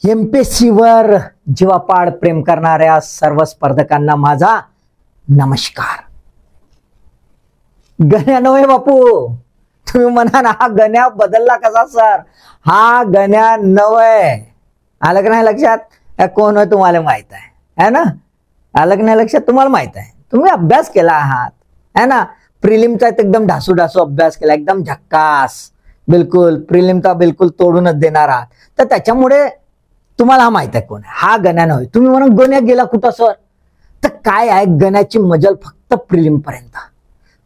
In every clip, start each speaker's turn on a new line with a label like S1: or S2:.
S1: MPSC वर जीवापाड प्रेम करणाऱ्या सर्व स्पर्धकांना माझा नमस्कार. गण्या नव्हे बापू, तुम्ही म्हणा ना हा गण्या बदलला कसा सर? हा गण्या नव्हे. आलं का नाही लक्षात? कोण आहे तुम्हाला माहित आहे ना? आलं का नाही लक्षात? तुम्हाला माहित आहे, तुम्ही अभ्यास केला आहात है ना? प्रिलिमचा एकदम ढासू ढासू अभ्यास केला, एकदम झक्कास, बिलकुल प्रिलिमचा बिलकुल तोडूनच देणार आहात. तर त्याच्यामुळे तुम्हाला हा माहित आहे कोण आहे. हा गण्या नव्हे. तुम्ही म्हणा गण्या गेला कुठं सर? तर काय आहे, गण्याची मजल फक्त प्रिलिम पर्यंत.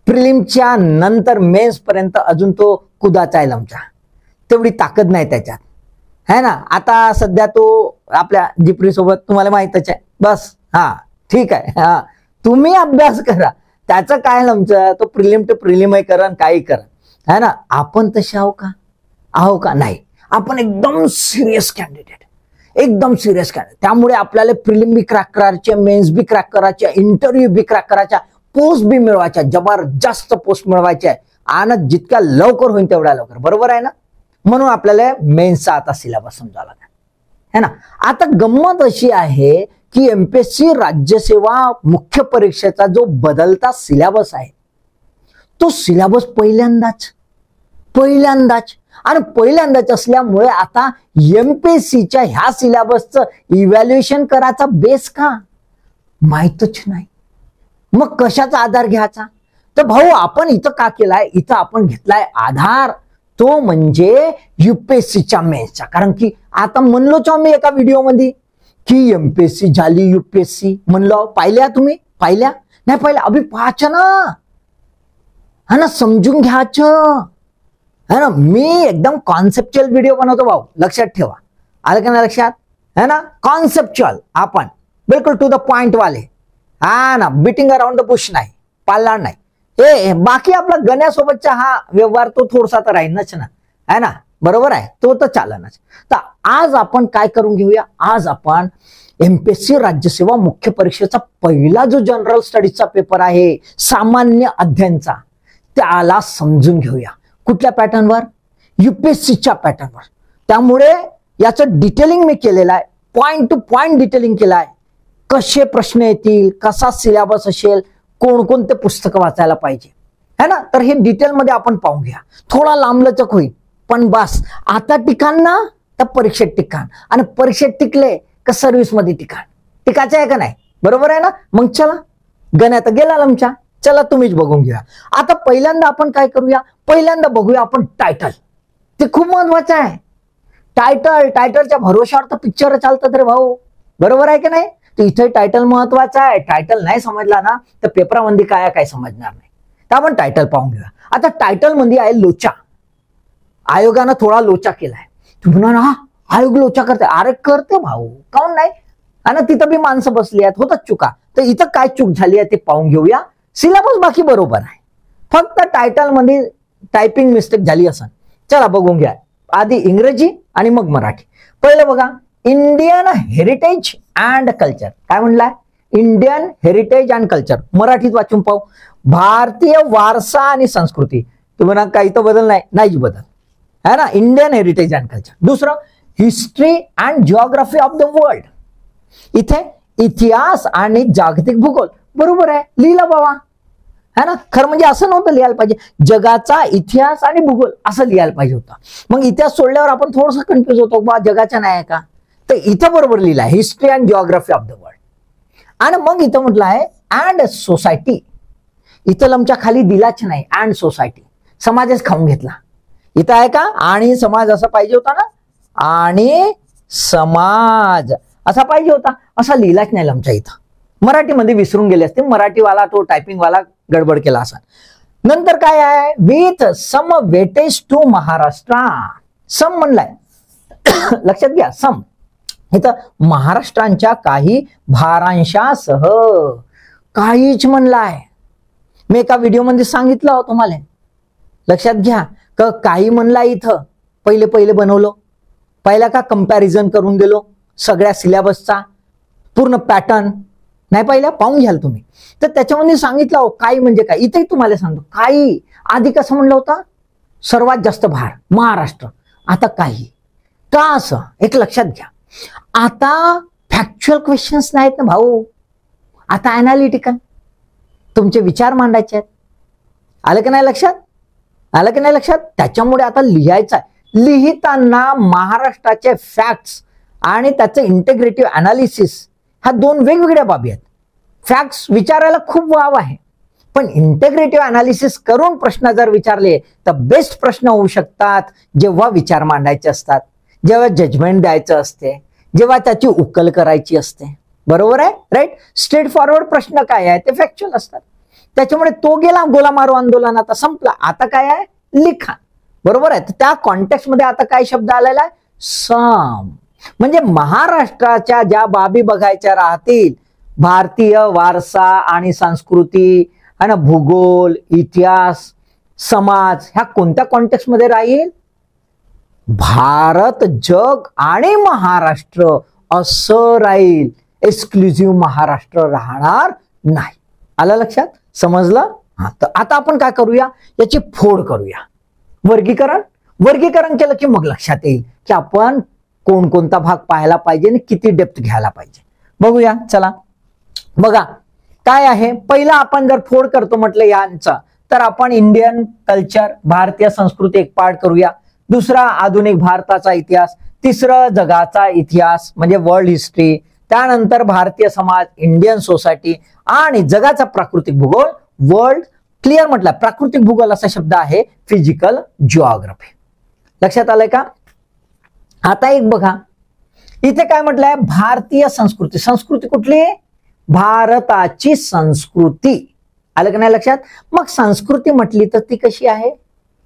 S1: प्रिलिमच्या नंतर मेन्स पर्यंत अजून तो कुदाचा आहे लमचा. तेवढी ताकद नाही त्याच्यात है ना? आता सध्या तो आपल्या जिप्री सोबत तुम्हाला माहितच आहे. बस हा ठीक आहे. हा तुम्ही अभ्यास करा, त्याचं काय लमचं? तो प्रिलिम टू प्रिलिम करण काही करा है ना? आपण तसे आहो का? आहो का? नाही. आपण एकदम सिरियस कॅन्डिडेट, एकदम सिरियस कॅन्डिडेट. त्यामुळे आपल्याला प्रिलिम बी क्रॅक करायचे, मेन्स बी क्रॅक करायच्या, इंटरव्ह्यू बी क्रॅक करायच्या, पोस्ट बी मिळवायच्या, जबरदस्त पोस्ट मिळवायच्या आणि जितक्या लवकर होईल तेवढ्या लवकर. बरोबर आहे ना? म्हणून आपल्याला मेन्सचा आता सिलेबस समजावा लागेल है ना? आता गंमत अशी आहे की एमपीएससी राज्यसेवा मुख्य परीक्षेचा जो बदलता सिलेबस आहे तो सिलेबस पहिल्यांदाच आणि पहिल्यांदाच असल्यामुळे आता एमपीएससीच्या ह्या सिलेबसचं इव्हॅल्युएशन करायचा बेस का माहितच नाही. मग कशाचा आधार घ्यायचा? तर भाऊ आपण इथं का केलाय? इथं आपण घेतलाय आधार, तो म्हणजे युपीएससीच्या मेन्सचा. कारण की आता म्हणलोच मी एका व्हिडिओमध्ये की एमपीएससी झाली युपीएससी म्हणलो. पाहिल्या तुम्ही? पाहिल्या नाही? पाहिल्या अभि पाहायचं ना, हा ना, समजून घ्यायचं है ना? मी एकदम कॉन्सेप्च्युअल व्हिडिओ बनवतो भाऊ, लक्षात ठेवा. आलं का नाही लक्षात? है ना? कॉन्सेप्च्युअल, आपण बिलकुल टू द पॉइंट वाले, हा ना, बीटिंग अराउंड द बुश नाही, पाळणार नाही. हे बाकी आपला गण्यासोबतचा हा व्यवहार तो थोडासा तर राहीनच ना, है ना? बरोबर आहे, तो तर चालनाच. तर आज आपण काय करून घेऊया? आज आपण एमपीएससी राज्यसेवा मुख्य परीक्षेचा पहिला जो जनरल स्टडीजचा पेपर आहे सामान्य अध्ययनचा, त्याला समजून घेऊया. कुठल्या पॅटर्नवर? युपीएससीच्या पॅटर्नवर. त्यामुळे याचं डिटेलिंग मी केलेलं आहे, पॉइंट टू पॉइंट डिटेलिंग केलं आहे. कसे प्रश्न येतील, कसा सिलेबस असेल, कोणकोणते पुस्तकं वाचायला पाहिजे है ना? तर हे डिटेलमध्ये आपण पाहून घ्या. थोडा लांबलचक होईल पण बस. आता टिकाण ना तर परीक्षेत टिकाण, आणि परीक्षेत टिकले का सर्व्हिस मध्ये टिकाण. टिकायचं आहे का नाही? बरोबर आहे ना? मग चला, गण्या तर गेला आमच्या, चला तुम्हीच बघून घ्या. आता पहिल्यांदा आपण काय करूया? पहिल्यांदा बघूया आपण टायटल. ते खूप महत्वाचं आहे. टायटलच्या भरोशावर तर पिक्चर चालतात रे भाऊ. बरोबर आहे की नाही? तर इथे टायटल महत्वाचा आहे. टायटल नाही समजला ना तर पेपरामध्ये काय समजणार नाही. तर आपण टायटल पाहून घेऊया. आता टायटल मध्ये आहे लोचा. आयोगानं थोडा लोचा केलाय. तुम्ही म्हणा हा आयोग लोचा करते. अरे करते भाऊ, काऊन नाही? आणि तिथं बी माणसं बसली आहेत, होतच चुका. तर इथं काय चूक झाली आहे ते पाहून घेऊया. सिलेबस बाकी बरोबर आहे, फक्त टायटल मध्ये टायपिंग मिस्टेक झाली असं. चला बघून घ्या. आधी इंग्रजी आणि मग मराठी. पहिलं बघा, इंडियन हेरिटेज अँड कल्चर. काय म्हणलाय? Indian heritage and culture. मराठीत वाचून पाहू. भारतीय वारसा आणि संस्कृती. तुम्ही म्हणा काही तर बदल नाही बदल है ना? Indian heritage and culture. दुसरं, history and geography of the world. इथे इतिहास आणि जागतिक भूगोल. बरोबर आहे, लिहिलं बाबा है ना? खरं म्हणजे असं नव्हतं लिहायला पाहिजे, जगाचा इतिहास आणि भूगोल असं लिहायला पाहिजे होतं. मग इतिहास सोडल्यावर आपण थोडंसं कन्फ्युज होतो, बा जगाच्या नाही आहे का? तर इथं बरोबर लिहिलं आहे, history and geography of the world. आणि मग इथं म्हटलं आहे अँड सोसायटी. इथं लमच्या खाली दिलाच नाही, अँड सोसायटी. समाजच खाऊन घेतला. इथं आहे का आणि समाज असा पाहिजे होता ना? आणि समाज असा पाहिजे होता, असा लिहिलाच नाही लमच्या इथं. मराठीमध्ये विसरून गेले असते, मराठीवाला तो टायपिंगवाला गडबड केला असा. नंतर काय आहे? With some weightage to Maharashtra. Some म्हणलाय, लक्षात घ्या. सम इथं महाराष्ट्रांच्या काही भारांशासह काहीच म्हणलाय. मी एका व्हिडिओमध्ये सांगितलं होतं तुम्हाला, लक्षात घ्या. काही म्हणला इथं पहिले बनवलो. पहिला का कंपॅरिझन करून दिलो सगळ्या सिलेबसचा पूर्ण पॅटर्न. नाही पाहिलं? पाहून घ्याल तुम्ही. तर त्याच्यामध्ये सांगितलं काही म्हणजे काय. इथेही तुम्हाला सांगतो काही. आधी कसं म्हणलं होतं? सर्वात जास्त भार महाराष्ट्र. आता काही का असं एक लक्षात घ्या. आता फॅक्च्युअल क्वेश्चन्स नाहीत ना भाऊ, आता अनालिटिकल तुमचे विचार मांडायचे आहेत. आलं की नाही लक्षात? आलं की नाही लक्षात? त्याच्यामुळे आता लिहायचं आहे. लिहिताना महाराष्ट्राचे फॅक्ट्स आणि त्याचं इंटिग्रेटिव्ह अनालिसिस ह्या दोन वेगवेगळ्या बाबी आहेत. फॅक्ट्स विचारायला खूप वाव आहे, पण इंटिग्रेटिव्ह अनालिसिस करून प्रश्न जर विचारले तर बेस्ट प्रश्न होऊ शकतात जेव्हा विचार मांडायचे असतात, जेव्हा जजमेंट द्यायचं असते, जेव्हा त्याची उकल करायची असते. बरोबर आहे? राईट. स्ट्रेट फॉरवर्ड प्रश्न काय आहे ते फॅक्च्युअल असतात. त्याच्यामुळे तो गेला गोला मारू आंदोलन, आता संपला. आता काय आहे? लिखाण. बरोबर आहे. तर त्या कॉन्टेक्स्ट मध्ये आता काय शब्द आलेला आहे? सम. म्हणजे महाराष्ट्राच्या ज्या बाबी बघायच्या राहतील, भारतीय वारसा आणि संस्कृती आणि भूगोल, इतिहास, समाज, ह्या कोणत्या कॉन्टेक्स्ट मध्ये राहील? भारत, जग आणि महाराष्ट्र असं राहील. एक्सक्लुझिव्ह महाराष्ट्र राहणार नाही. आलं लक्षात? समजलं? हा. तर आता आपण काय करूया, याची फोड करूया. वर्गीकरण केलं की मग लक्षात येईल की आपण कोणकोणता भाग पाहायला पाहिजे आणि किती डेप्थ घ्यायला पाहिजे. बघूया. चला बघा काय आहे. पहिला आपण जर फोड करतो म्हटलं यांचा, तर आपण इंडियन कल्चर, भारतीय संस्कृती एक पार्ट करूया. दुसरा आधुनिक भारताचा इतिहास. तिसरं जगाचा इतिहास म्हणजे वर्ल्ड हिस्ट्री. त्यानंतर भारतीय समाज, इंडियन सोसायटी आणि जगाचा प्राकृतिक भूगोल, वर्ल्ड. क्लिअर म्हटलं. प्राकृतिक भूगोल असा शब्द आहे फिजिकल जिओग्राफी. लक्षात आलंय का? आता एक बघा इथे काय म्हटलंय, भारतीय संस्कृती. संस्कृती कुठली? भारताची संस्कृती. आलं का नाही लक्षात? मग संस्कृती म्हटली तर ती कशी आहे?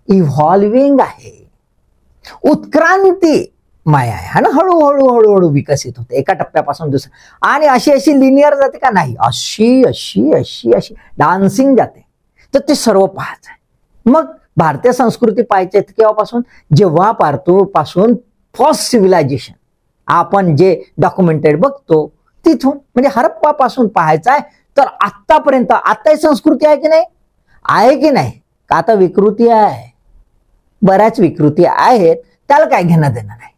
S1: इव्हॉल्विंग आहे, उत्क्रांती माय आहे ना, हळूहळू हळूहळू विकसित होते एका टप्प्यापासून दुसऱ्या. आणि अशी अशी लिनियर जाते का? नाही, अशी अशी अशी अशी डान्सिंग जाते. तर ते सर्व पाहायचं आहे. मग भारतीय संस्कृती पाहायची केव्हापासून? जेव्हा पासून फर्स्ट सिव्हिलायझेशन आपण जे डॉक्युमेंटेड बघतो तिथून, म्हणजे हरप्पा पासून पाहायचं आहे. तर आतापर्यंत आताही संस्कृती आहे की नाही? आहे की नाही? का आता विकृती आहे? बऱ्याच विकृती आहेत, त्याला काय घेणं देणं नाही.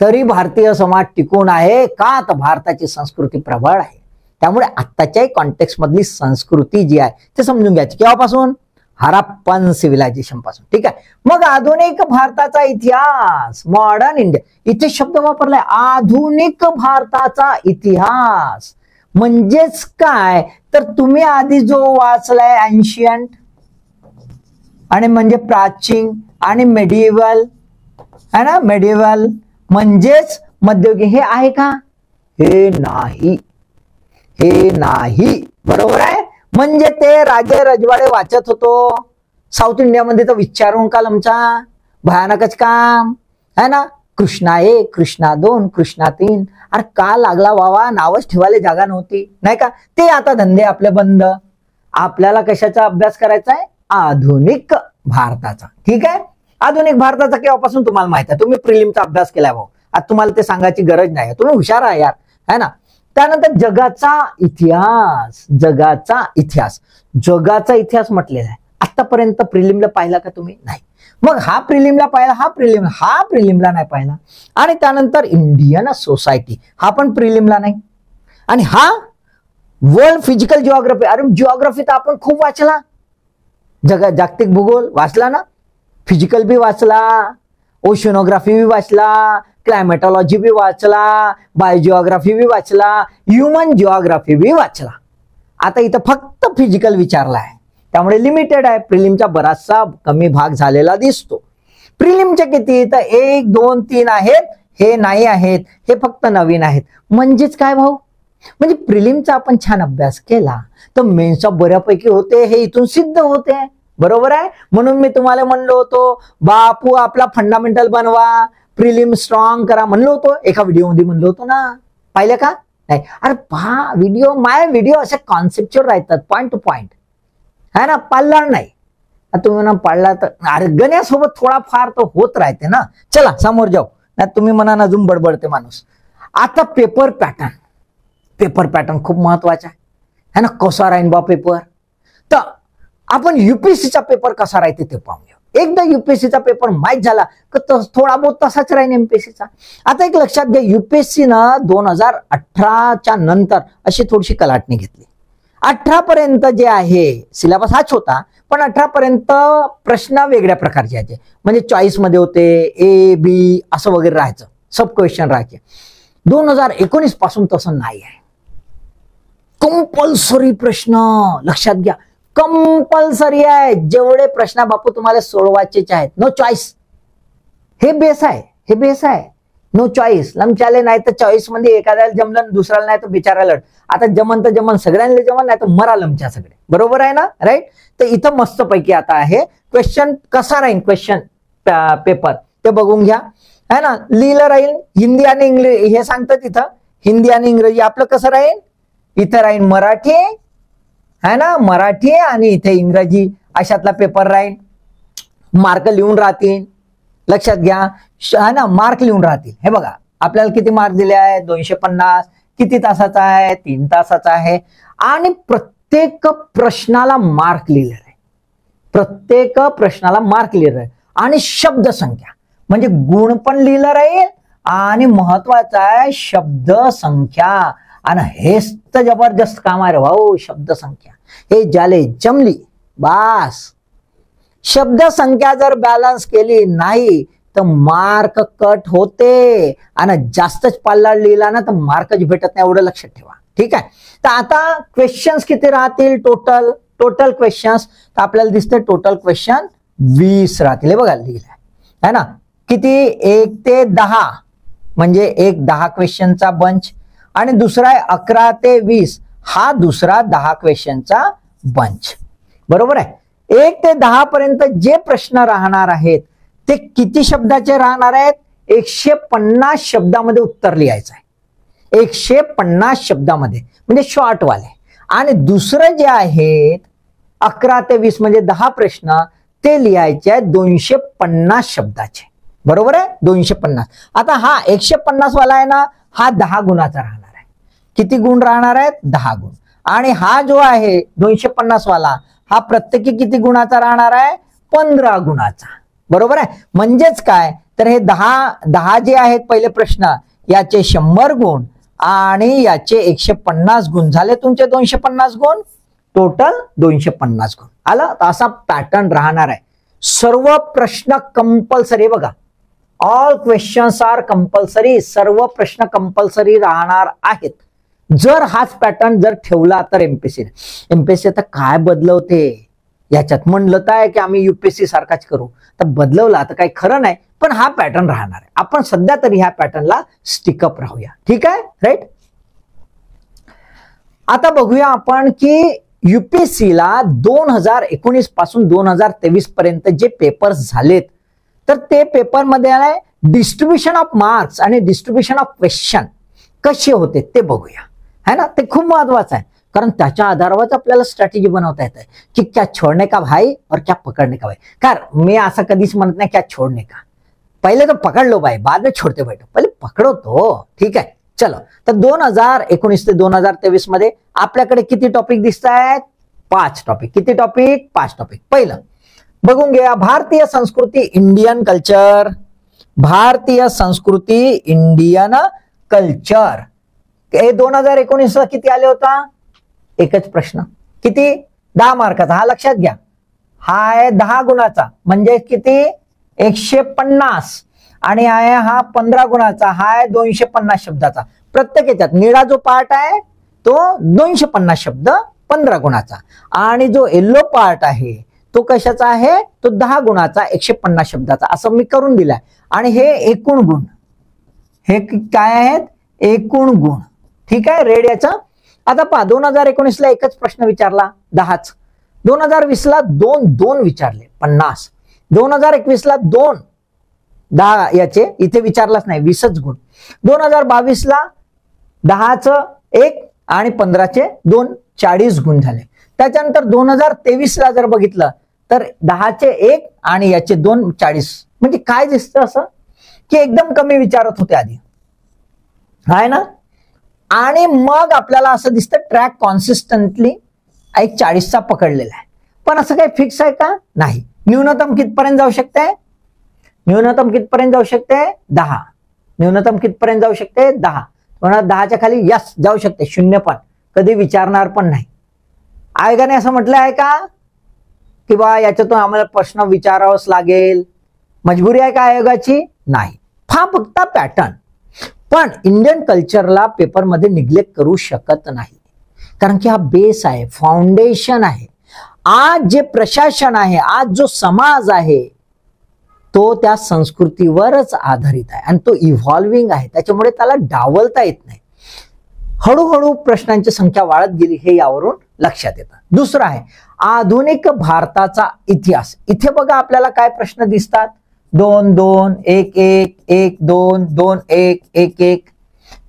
S1: तरी भारतीय समाज टिकून आहे का? तर भारताची संस्कृती प्रबळ आहे. त्यामुळे आत्ताच्याही कॉन्टेक्स्ट मधली संस्कृती जी आहे ते समजून घ्यायची. केव्हापासून? हरप्पन सिव्हिलायझेशन पासून. ठीक आहे. मग आधुनिक भारताचा इतिहास, मॉडर्न इंडिया. इथे शब्द वापरलाय आधुनिक भारताचा इतिहास. म्हणजेच काय? तर तुम्ही आधी जो वाचलाय एन्शियंट आणि म्हणजे प्राचीन आणि मेडिव्हल है ना, मेडिव्हल म्हणजेच मध्ययुगीन, हे आहे का? हे नाही, हे नाही. बरोबर आहे. म्हणजे ते राजे रजवाडे वाचत होतो. साऊथ इंडियामध्ये तर विचारून कालमचा भयानकच काम है ना. कृष्णा 1, कृष्णा 2, कृष्णा 3. अरे का लागला वावा, नावच ठेवायला जागा नव्हती नाही का. ते आता धंदे आपले बंद. आपल्याला कशाचा अभ्यास करायचा आहे? आधुनिक भारताचा. ठीक आहे. आधुनिक भारताचा केव्हापासून तुम्हाला माहिती आहे, तुम्ही प्रिलिमचा अभ्यास केलाय भाऊ. आता तुम्हाला ते सांगायची गरज नाही, तुम्ही हुशार आहे यार, है ना. त्यानंतर जगाचा इतिहास. जगाचा इतिहास, जगाचा इतिहास म्हटलेला आहे. आतापर्यंत प्रिलिमला पाहिला का तुम्ही? नाही. मग हा प्रिलिमला पाहिला, हा प्रिलिमला नाही पाहिला. आणि त्यानंतर इंडियन सोसायटी, हा पण प्रिलिमला नाही. आणि हा वर्ल्ड फिजिकल जिओग्राफी. अरे जिओग्राफी तर आपण खूप वाचला. जागतिक भूगोल वाचला ना, फिजिकल बी वाचला, ओशनोग्राफी बी वाचला, क्लायमेटॉलॉजी बी वाचला, बायोजिओग्राफी बी वाचला, ह्युमन जिओग्राफी बी वाचला. आता इथं फक्त फिजिकल विचारला आहे, त्यामुळे लिमिटेड आहे. प्रिलिमचा बराचसा कमी भाग झालेला दिसतो. प्रिलिमचे किती? तर 1, 2, 3 आहेत. हे नाही आहेत, हे फक्त नवीन आहेत. म्हणजेच काय भाऊ? म्हणजे प्रिलिमचा आपण छान अभ्यास केला तर मेन्सचा बऱ्यापैकी होते, हे इथून सिद्ध होते. बरोबर आहे. म्हणून मी तुम्हाला म्हणलो होतो बापू आपला फंडामेंटल बनवा, प्रिलिम स्ट्रॉंग करा म्हणलो होतो. एका व्हिडिओमध्ये म्हणलो होतो ना, पाहिलं का? नाही. अरे पहा व्हिडिओ, माय व्हिडिओ असे कॉन्सेप्च्युअल राहतात, पॉइंट टू पॉइंट है ना. पाळला नाही तुम्ही ना, पाळला तर अरे गण्यासोबत थोडाफार तो होत राहते ना. चला समोर जाऊ, नाही तुम्ही म्हणा अजून बडबडते माणूस. आता पेपर पॅटर्न खूप महत्वाचा आहे ना. कसा राहीन बा पेपर? तर आपण युपीएससीचा पेपर कसा राहते ते पाहूया. एकदा युपीएससीचा पेपर माहीत झाला तर थोडा बहुत तसाच राहील एमपीएससीचा. आता एक लक्षात घ्या, युपीएससीनं 2018च्या नंतर अशी थोडीशी कलाटणी घेतली. 18 पर्यंत जे आहे सिलेबस हाच होता, पण 18 पर्यंत प्रश्न वेगळ्या प्रकारचे यायचे, म्हणजे चॉईस मध्ये होते, ए बी असं वगैरे राहायचं, सब क्वेश्चन राहायचे. 2019 पासून तसं नाही आहे. कंपल्सरी प्रश्न लक्षात घ्या, कंपल्सरी आहे. जेवढे प्रश्न बापू तुम्हाला सोडवायचे आहेत, नो चॉईस. हे बेस आहे, हे बेस आहे. No choice. लमचाले नाही तर चॉईस मध्ये एखाद्याला जमलं, दुसऱ्याला नाही तर बिचारायला. आता जमन तर जमन, सगळ्यांना जमन, नाही तर मरा लमच्या सगळे. बरोबर आहे ना, राईट. तर इथं मस्त पैकी आता आहे क्वेश्चन कसा राहील, क्वेश्चन पेपर ते बघून घ्या, है ना. लिहिलं राहील हिंदी आणि इंग्रजी, हे सांगतात इथं हिंदी आणि इंग्रजी. आपलं कसं राहील, इथं राहील मराठी, है ना, मराठी आणि इथे इंग्रजी अशातला पेपर राहील. मार्क लिहून राहतील, लक्षात घ्या, है ना, मार्क लिहून राहतील. हे बघा आपल्याला किती मार्क दिले आहे, 250. किती तासाचा आहे, 3 तासाचा आहे. आणि प्रत्येक प्रश्नाला मार्क लिहिलेला आहे, प्रत्येक प्रश्नाला मार्क लिहिलेला आहे. आणि शब्द संख्या म्हणजे गुण पण लिहिलं राहील, आणि महत्वाचं आहे शब्द संख्या. आणि हेच तर जबरदस्त काम आहे रे भाऊ, शब्द संख्या. हे ज्याले जमली बास. शब्द संख्या जर बॅलन्स केली नाही तर मार्क कट होते, आणि जास्तच पल्ला लिहिला ना तर मार्कच भेटत नाही, एवढं लक्षात ठेवा. ठीक आहे. तर आता क्वेश्चन्स किती राहतील, टोटल क्वेश्चन्स तर आपल्याला दिसते टोटल क्वेश्चन 20 राहतील. हे बघा लिहिलंय, है ना. किती, 1 ते 10 म्हणजे एक 10 क्वेश्चनचा बंच, आणि दुसरा आहे 11 ते 20 हा दुसरा 10 क्वेश्चनचा बंच. बरोबर आहे. 1 ते 10 पर्यंत जे प्रश्न राहणार आहेत ते किती शब्दाचे राहणार आहेत, 150 शब्दामध्ये उत्तर लिहायचं आहे, 150 शब्दामध्ये, म्हणजे शॉर्ट वाले. आणि दुसरं जे आहेत 11 ते 20 म्हणजे 10 प्रश्न ते लिहायचे आहेत 250 शब्दाचे. बरोबर आहे, 250. आता हा 150 वाला आहे ना, हा 10 गुणाचा राहणार आहे. किती गुण राहणार आहेत, 10 गुण. आणि हा जो आहे 250 वाला, हा प्रत्येकी किती गुणाचा राहणार आहे, 15 गुणाचा. बरोबर आहे. म्हणजेच काय, तर हे 10 जे आहेत पहिले प्रश्न, याचे 100 गुण आणि याचे 150 गुण झाले तुमचे 250 गुण, टोटल 250 गुण आलं. तर असा पॅटर्न राहणार आहे. सर्व प्रश्न कंपल्सरी, बघा ऑल क्वेश्चन्स आर कंपल्सरी, सर्व प्रश्न कंपल्सरी राहणार आहेत. जर हाच पॅटर्न जर ठेवला तर एमपीएससी आता काय बदलवते याच्यात, म्हणलं तर की आम्ही युपीएससी सारखाच करू, तर बदलवला तर काही खरं नाही. पण हा पॅटर्न राहणार आहे. आपण सध्या तरी ह्या पॅटर्नला स्टिकअप राहूया. ठीक आहे, राईट. आता बघूया आपण की युपीएससीला 2019 पासून 2023 पर्यंत जे पेपर्स झालेत, तर ते पेपरमध्ये आहे डिस्ट्रीब्युशन ऑफ मार्क्स आणि डिस्ट्रीब्युशन ऑफ क्वेश्चन कसे होते ते बघूया, है ना. ते खूप महत्वाचं आहे, कारण त्याच्या आधारावर आपल्याला स्ट्रॅटेजी बनवता येते की क्या छोड़ने का भाई और क्या पकड़ने का भाई. कारण मी असं कधीच म्हणत नाही क्या छोड़ने का, पहिले तो पकड़ लो भाई, बाद में छोड़ते बैठो, पहिले पकडो तो. ठीक आहे, चलो. तर 2019 ते 2023 मध्ये आपल्याकडे किती टॉपिक दिसत आहेत, 5 टॉपिक. किती टॉपिक, 5 टॉपिक. पहिलं बघून घ्या, भारतीय संस्कृती इंडियन कल्चर. भारतीय संस्कृती इंडियन कल्चर हे 2019 ला किती आले होता, एकच प्रश्न. किती, 10 मार्काचा. हा लक्षात घ्या, हा आहे 10 गुणाचा, म्हणजे किती, 150. आणि आहे हा 15 गुणाचा, हा आहे 250 शब्दाचा. प्रत्येक याच्यात निळा जो पार्ट आहे तो 250 शब्द 15 गुणाचा, आणि जो येलो पार्ट आहे तो कशाचा आहे, तो 10 गुणाचा 150 शब्दाचा, असं मी करून दिलाय. आणि हे एकूण गुण, हे काय आहेत, एकूण गुण. ठीक आहे, रेड याचा. आता पहा, 2019 ला एकच प्रश्न विचारला, 10च. 2020 ला 2 विचारले, 50. 2021 ला 10 याचे इथे विचारलाच नाही, 20च गुण. 2022 ला 10चं 1 आणि 15चे 2, 40 गुण झाले. त्याच्यानंतर 2023 ला जर बघितलं तर 10चे 1 आणि याचे 2, 40. म्हणजे काय दिसतं असं की एकदम कमी विचारत होते आधी, आहे ना. आणि मग आपल्याला असं दिसतं ट्रॅक कॉन्सिस्टंटली एक 40चा पकडलेला आहे. पण असं काही फिक्स आहे का, नाही. न्यूनतम कितपर्यंत जाऊ शकते? न्यूनतम कितपर्यंत जाऊ शकते? 10. न्यूनतम कितपर्यंत जाऊ शकते? 10. 10च्या खाली यस जाऊ शकते, 0 पण कधी विचारणार पण नाही. आयोगाने असं म्हटलं आहे का की बा याच्यातून आम्हाला प्रश्न विचारावाच लागेल? मजबुरी आहे का आयोगाची? नाही. हा फक्त पॅटर्न. पण इंडियन कल्चरला पेपरमध्ये निग्लेक्ट करू शकत नाही, कारण की हा बेस आहे, फाउंडेशन आहे. आज जे प्रशासन आहे, आज जो समाज आहे, तो त्या संस्कृतीवरच आधारित आहे आणि तो इव्हॉल्विंग आहे. त्याच्यामुळे त्याला डावलता येत नाही. हळूहळू प्रश्नांची संख्या वाढत गेली हे यावरून लक्षात येतं. दुसरं आहे आधुनिक भारताचा इतिहास. इथे बघा आपल्याला काय प्रश्न दिसतात? 2 2 1 1 1 2 2 1 1 1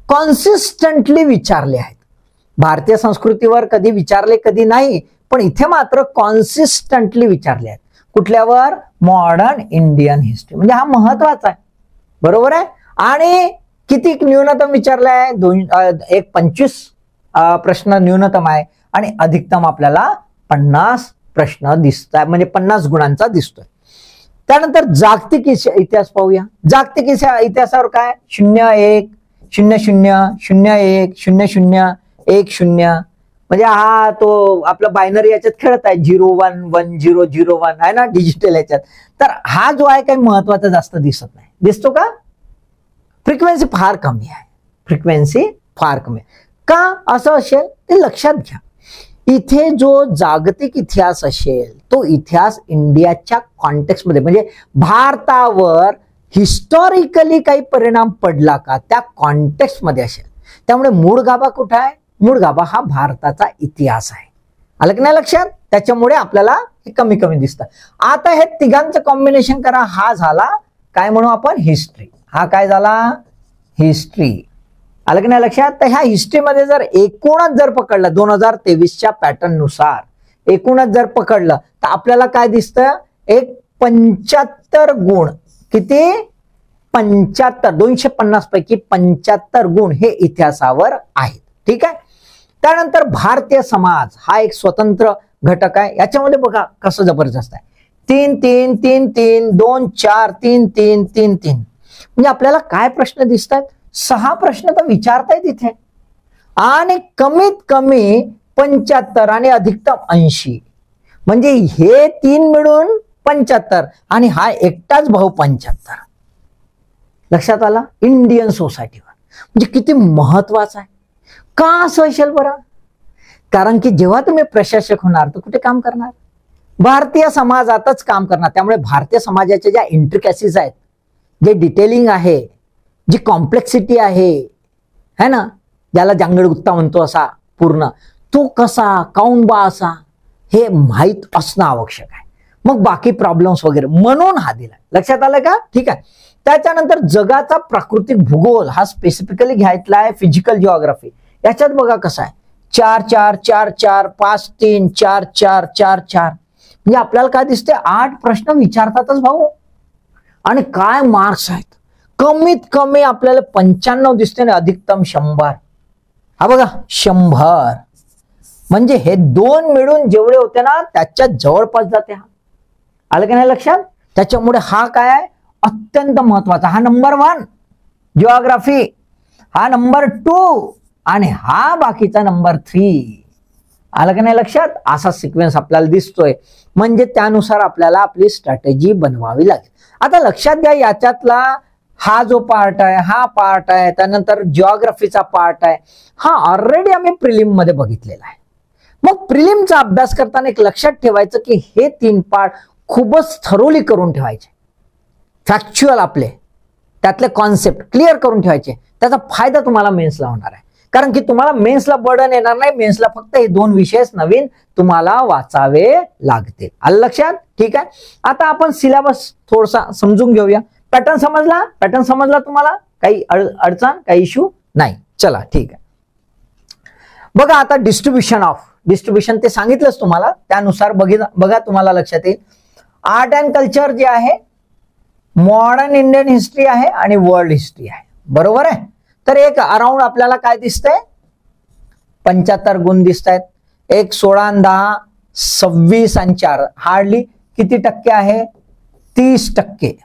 S1: कॉन्सिस्टंटली विचारले आहेत. भारतीय संस्कृतीवर कधी विचारले कधी नाही, पण इथे मात्र कॉन्सिस्टंटली विचारले आहेत. कुठल्यावर? Modern Indian history. म्हणजे हा महत्वाचा आहे, बरोबर आहे. आणि किती न्यूनतम विचारलाय? 25 प्रश्न न्यूनतम आहे आणि अधिकतम आपल्याला 50 प्रश्न दिसतात, म्हणजे 50 गुणांचा दिसतोय. त्यानंतर जागतिक इतिहास पाहूया. जागतिक इतिहासावर काय? 0 1 0 0 0 1 0 0 1 0. म्हणजे हा तो आपला बायनरी याच्यात खेळत आहे, 0 1 1 0 0 1 आहे ना डिजिटल याच्यात. तर हा जो आहे काही महत्वाचा जास्त दिसत नाही. दिसतो का? फ्रिक्वेन्सी फार कमी आहे. फ्रिक्वेन्सी फार कमी आहे. का असं असेल ते लक्षात घ्या. इथे जो जागतिक इतिहास असेल तो इतिहास इंडियाच्या कॉन्टेक्स्टमध्ये, म्हणजे भारतावर हिस्टॉरिकली काही परिणाम पडला का त्या कॉन्टेक्स्टमध्ये असेल. त्यामुळे मूळ गाभा कुठं आहे? मूळ गाभा हा भारताचा इतिहास आहे. आलं की नाही लक्षात? त्याच्यामुळे आपल्याला हे कमी कमी दिसतं. आता हे तिघांचं कॉम्बिनेशन करा. हा झाला काय म्हणू आपण? हिस्ट्री. हा काय झाला? हिस्ट्री. आलं की नाही लक्षात? तर ह्या हिस्ट्रीमध्ये जर एकूणच जर पकडलं 2023च्या पॅटर्न नुसार एकूणच जर पकडलं तर आपल्याला काय दिसतं? एक 75 गुण. किती? 75. 250 पैकी 75 गुण हे इतिहासावर आहेत. ठीक आहे. त्यानंतर भारतीय समाज हा एक स्वतंत्र घटक आहे. याच्यामध्ये बघा कसं जबरदस्त आहे. 3 3 3 3 2 4 3 3 3 3. म्हणजे आपल्याला काय प्रश्न दिसतात? 6 प्रश्न तर विचारतायत इथे, आणि कमीत कमी 75 आणि अधिकतम 80. म्हणजे हे 3 मिळून 75 आणि हा एकटाच भाऊ 75. लक्षात आला? इंडियन सोसायटीवर. म्हणजे किती महत्वाचं आहे. का असं असेल बरं? कारण की जेव्हा तुम्ही प्रशासक होणार तर कुठे काम करणार? भारतीय समाजातच काम करणार. त्यामुळे भारतीय समाजाच्या ज्या इंट्रिकॅसीज आहेत, जे डिटेलिंग आहे, जी कॉम्प्लेक्सिटी आहे, है ना, ज्याला जांगडगुत्ता म्हणतो असा पूर्ण, तो कसा काऊन बा असा हे माहीत असणं आवश्यक आहे. मग बाकी प्रॉब्लेम्स वगैरे म्हणून हा दिला. लक्षात आलं का? ठीक आहे. त्याच्यानंतर जगाचा प्राकृतिक भूगोल हा स्पेसिफिकली घ्यायचा आहे. फिजिकल जिओग्राफी याच्यात बघा कसा आहे. 4 4 4 4 5 3 4 4 4 4. म्हणजे आपल्याला काय दिसते? 8 प्रश्न विचारतातच भाऊ. आणि काय मार्क्स आहेत? कमीत कमी आपल्याला 95 दिसते ना, अधिकतम 100. हा बघा 100. म्हणजे हे 2 मिळून जेवढे होते ना त्याच्या जवळपास जाते. हा आलं की नाही लक्षात? त्याच्यामुळे हा काय आहे? अत्यंत महत्वाचा. हा नंबर 1 जिओग्राफी, हा नंबर 2 आणि हा बाकीचा नंबर 3. आलं की नाही लक्षात? असा सिक्वेन्स आपल्याला दिसतोय. म्हणजे त्यानुसार आपल्याला आपली स्ट्रॅटेजी बनवावी लागेल. आता लक्षात घ्या, याच्यातला हा जो पार्ट आहे, हा पार्ट आहे, त्यानंतर जिओग्राफीचा पार्ट आहे, हा ऑलरेडी आम्ही प्रिलिम मध्ये बघितलेला आहे. मग प्रिलिमचा अभ्यास करताना एक लक्षात ठेवायचं की हे 3 पार्ट खूपच थरोली करून ठेवायचे. फॅक्च्युअल आपले त्यातले कॉन्सेप्ट क्लिअर करून ठेवायचे. त्याचा फायदा तुम्हाला मेन्सला होणार आहे. कारण की तुम्हाला मेन्सला बर्डन येणार नाही. मेन्सला फक्त हे 2 विषय नवीन तुम्हाला वाचावे लागतील. आलं लक्षात? ठीक आहे. आता आपण सिलेबस थोडासा समजून घेऊया. पॅटर्न समजला? पॅटर्न समजला तुम्हाला? काही अडचण, काही इश्यू नाही? चला ठीक आहे. बघा आता डिस्ट्रीब्युशन ते सांगितलंच तुम्हाला, त्यानुसार बघा तुम्हाला लक्षात येईल. आर्ट अँड कल्चर जे आहे, मॉडर्न इंडियन हिस्ट्री आहे आणि वर्ल्ड हिस्ट्री आहे. बरोबर आहे? तर एक अराउंड आपल्याला काय दिसतंय? 75 गुण दिसत आहेत. एक 16 आणि 10 26 आणि 4 हार्डली किती टक्के आहे? 30%.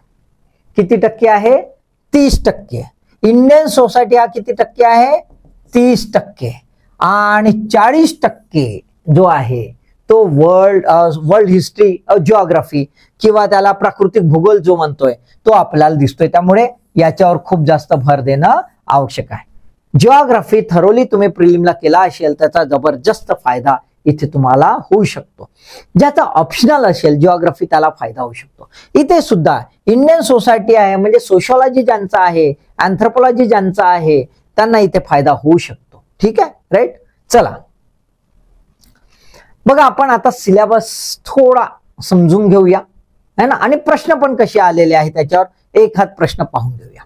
S1: किती टक्के आहे? 30%. इंडियन सोसायटी हा किती टक्के आहे? 30%. आणि 40% जो आहे तो वर्ल्ड हिस्ट्री जिओग्राफी किंवा त्याला प्राकृतिक भूगोल जो म्हणतोय तो आपल्याला दिसतोय. त्यामुळे याच्यावर खूप जास्त भर देणं आवश्यक आहे. जिओग्राफी थरोली तुम्ही प्रिलिमला केला असेल त्याचा जबरदस्त फायदा इथे तुम्हाला होऊ शकतो. ज्याचा ऑप्शनल असेल जिओग्राफी त्याला फायदा होऊ शकतो. इथे सुद्धा इंडियन सोसायटी आहे म्हणजे सोशॉलॉजी ज्यांचा आहे, अँथ्रोपॉलॉजी ज्यांचा आहे त्यांना इथे फायदा होऊ शकतो. ठीक आहे, राईट. चला बघा आपण आता सिलेबस थोडा समजून घेऊया है ना, आणि प्रश्न पण कसे आलेले आहेत त्याच्यावर एखाद प्रश्न पाहून घेऊया.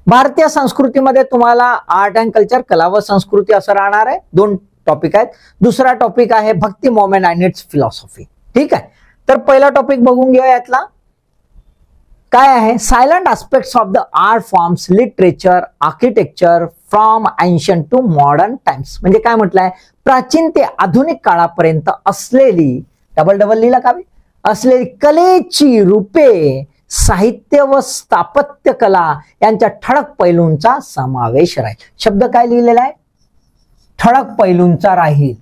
S1: भारतीय संस्कृतीमध्ये तुम्हाला आर्ट अँड कल्चर, कला व संस्कृती असं राहणार आहे. 2 टॉपिक आहेत. दुसरा टॉपिक आहे भक्ती मोमेंट अँड इट्स फिलॉसॉफी. ठीक आहे, तर पहिला टॉपिक बघून घेऊया. यातला काय आहे? Salient aspects of the art forms, literature, architecture from ancient to modern times. म्हणजे काय म्हटलंय? प्राचीन ते आधुनिक काळापर्यंत असलेली, डबल लिहिला का? असलेली कलेची रूपे, साहित्य व स्थापत्य कला यांच्या ठळक पैलूंचा समावेश राहील. शब्द काय लिहिलेला आहे? ठळक पैलूंचा राहील.